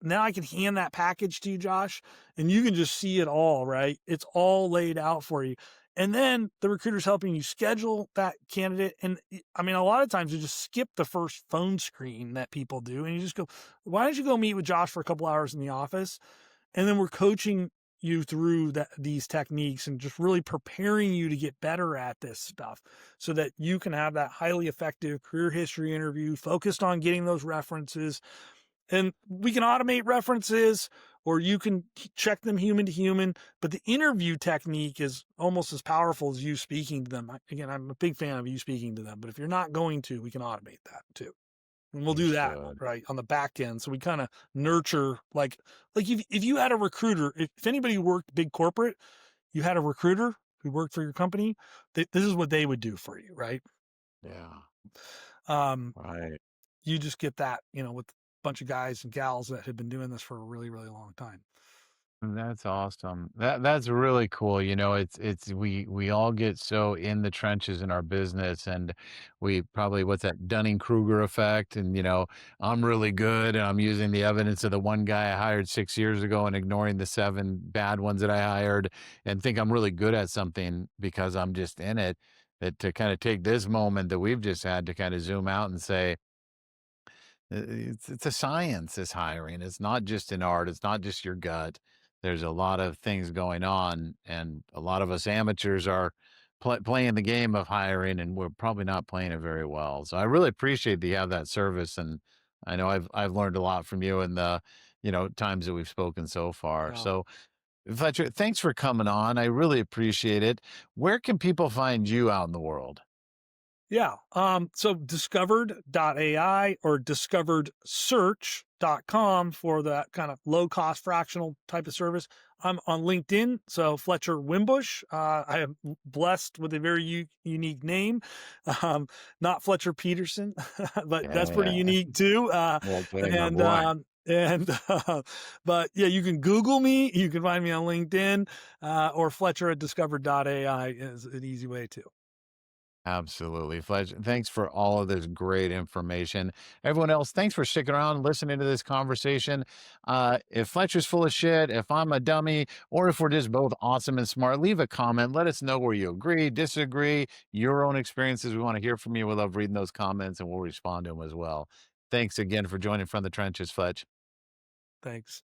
now I can hand that package to you, Josh, and you can just see it all, right? It's all laid out for you. And then the recruiter's helping you schedule that candidate. And I mean, a lot of times you just skip the first phone screen that people do. And you just go, why don't you go meet with Josh for a couple hours in the office? And then we're coaching you through these techniques and just really preparing you to get better at this stuff so that you can have that highly effective career history interview focused on getting those references. And we can automate references, or you can check them human to human, but the interview technique is almost as powerful as you speaking to them. Again, I'm a big fan of you speaking to them, but if you're not going to, we can automate that too. And we'll do that
Understood.
right on the back end. So we kind of nurture, like if you had a recruiter, if anybody who worked big corporate, you had a recruiter who worked for your company, this is what they would do for you, right?
Yeah.
Um,
Right.
you just get that, with a bunch of guys and gals that had been doing this for a really, really long time.
That's awesome. That's really cool. We all get so in the trenches in our business, and we probably, what's that Dunning-Kruger effect, and I'm really good and I'm using the evidence of the one guy I hired 6 years ago and ignoring the 7 bad ones that I hired, and think I'm really good at something because I'm just in it. That to kind of take this moment that we've just had to kind of zoom out and say, it's a science, this hiring. It's not just an art. It's not just your gut. There's a lot of things going on, and a lot of us amateurs are playing the game of hiring, and we're probably not playing it very well. So I really appreciate that you have that service, and I know I've learned a lot from you in the times that we've spoken so far.
Yeah.
So Fletcher, thanks for coming on. I really appreciate it. Where can people find you out in the world?
Yeah. So discovered.ai or discoveredsearch.com for that kind of low cost fractional type of service. I'm on LinkedIn. So Fletcher Wimbush. I am blessed with a very unique name. Not Fletcher Peterson, but that's pretty
Yeah.
unique too.
Okay, my
And,
boy.
but yeah, you can Google me. You can find me on LinkedIn, or Fletcher at discovered.ai is an easy way too.
Absolutely. Fletcher, thanks for all of this great information. Everyone else, thanks for sticking around and listening to this conversation. If Fletcher's full of shit, if I'm a dummy, or if we're just both awesome and smart, leave a comment. Let us know where you agree, disagree, your own experiences. We want to hear from you. We love reading those comments, and we'll respond to them as well. Thanks again for joining From the Trenches, Fletch.
Thanks.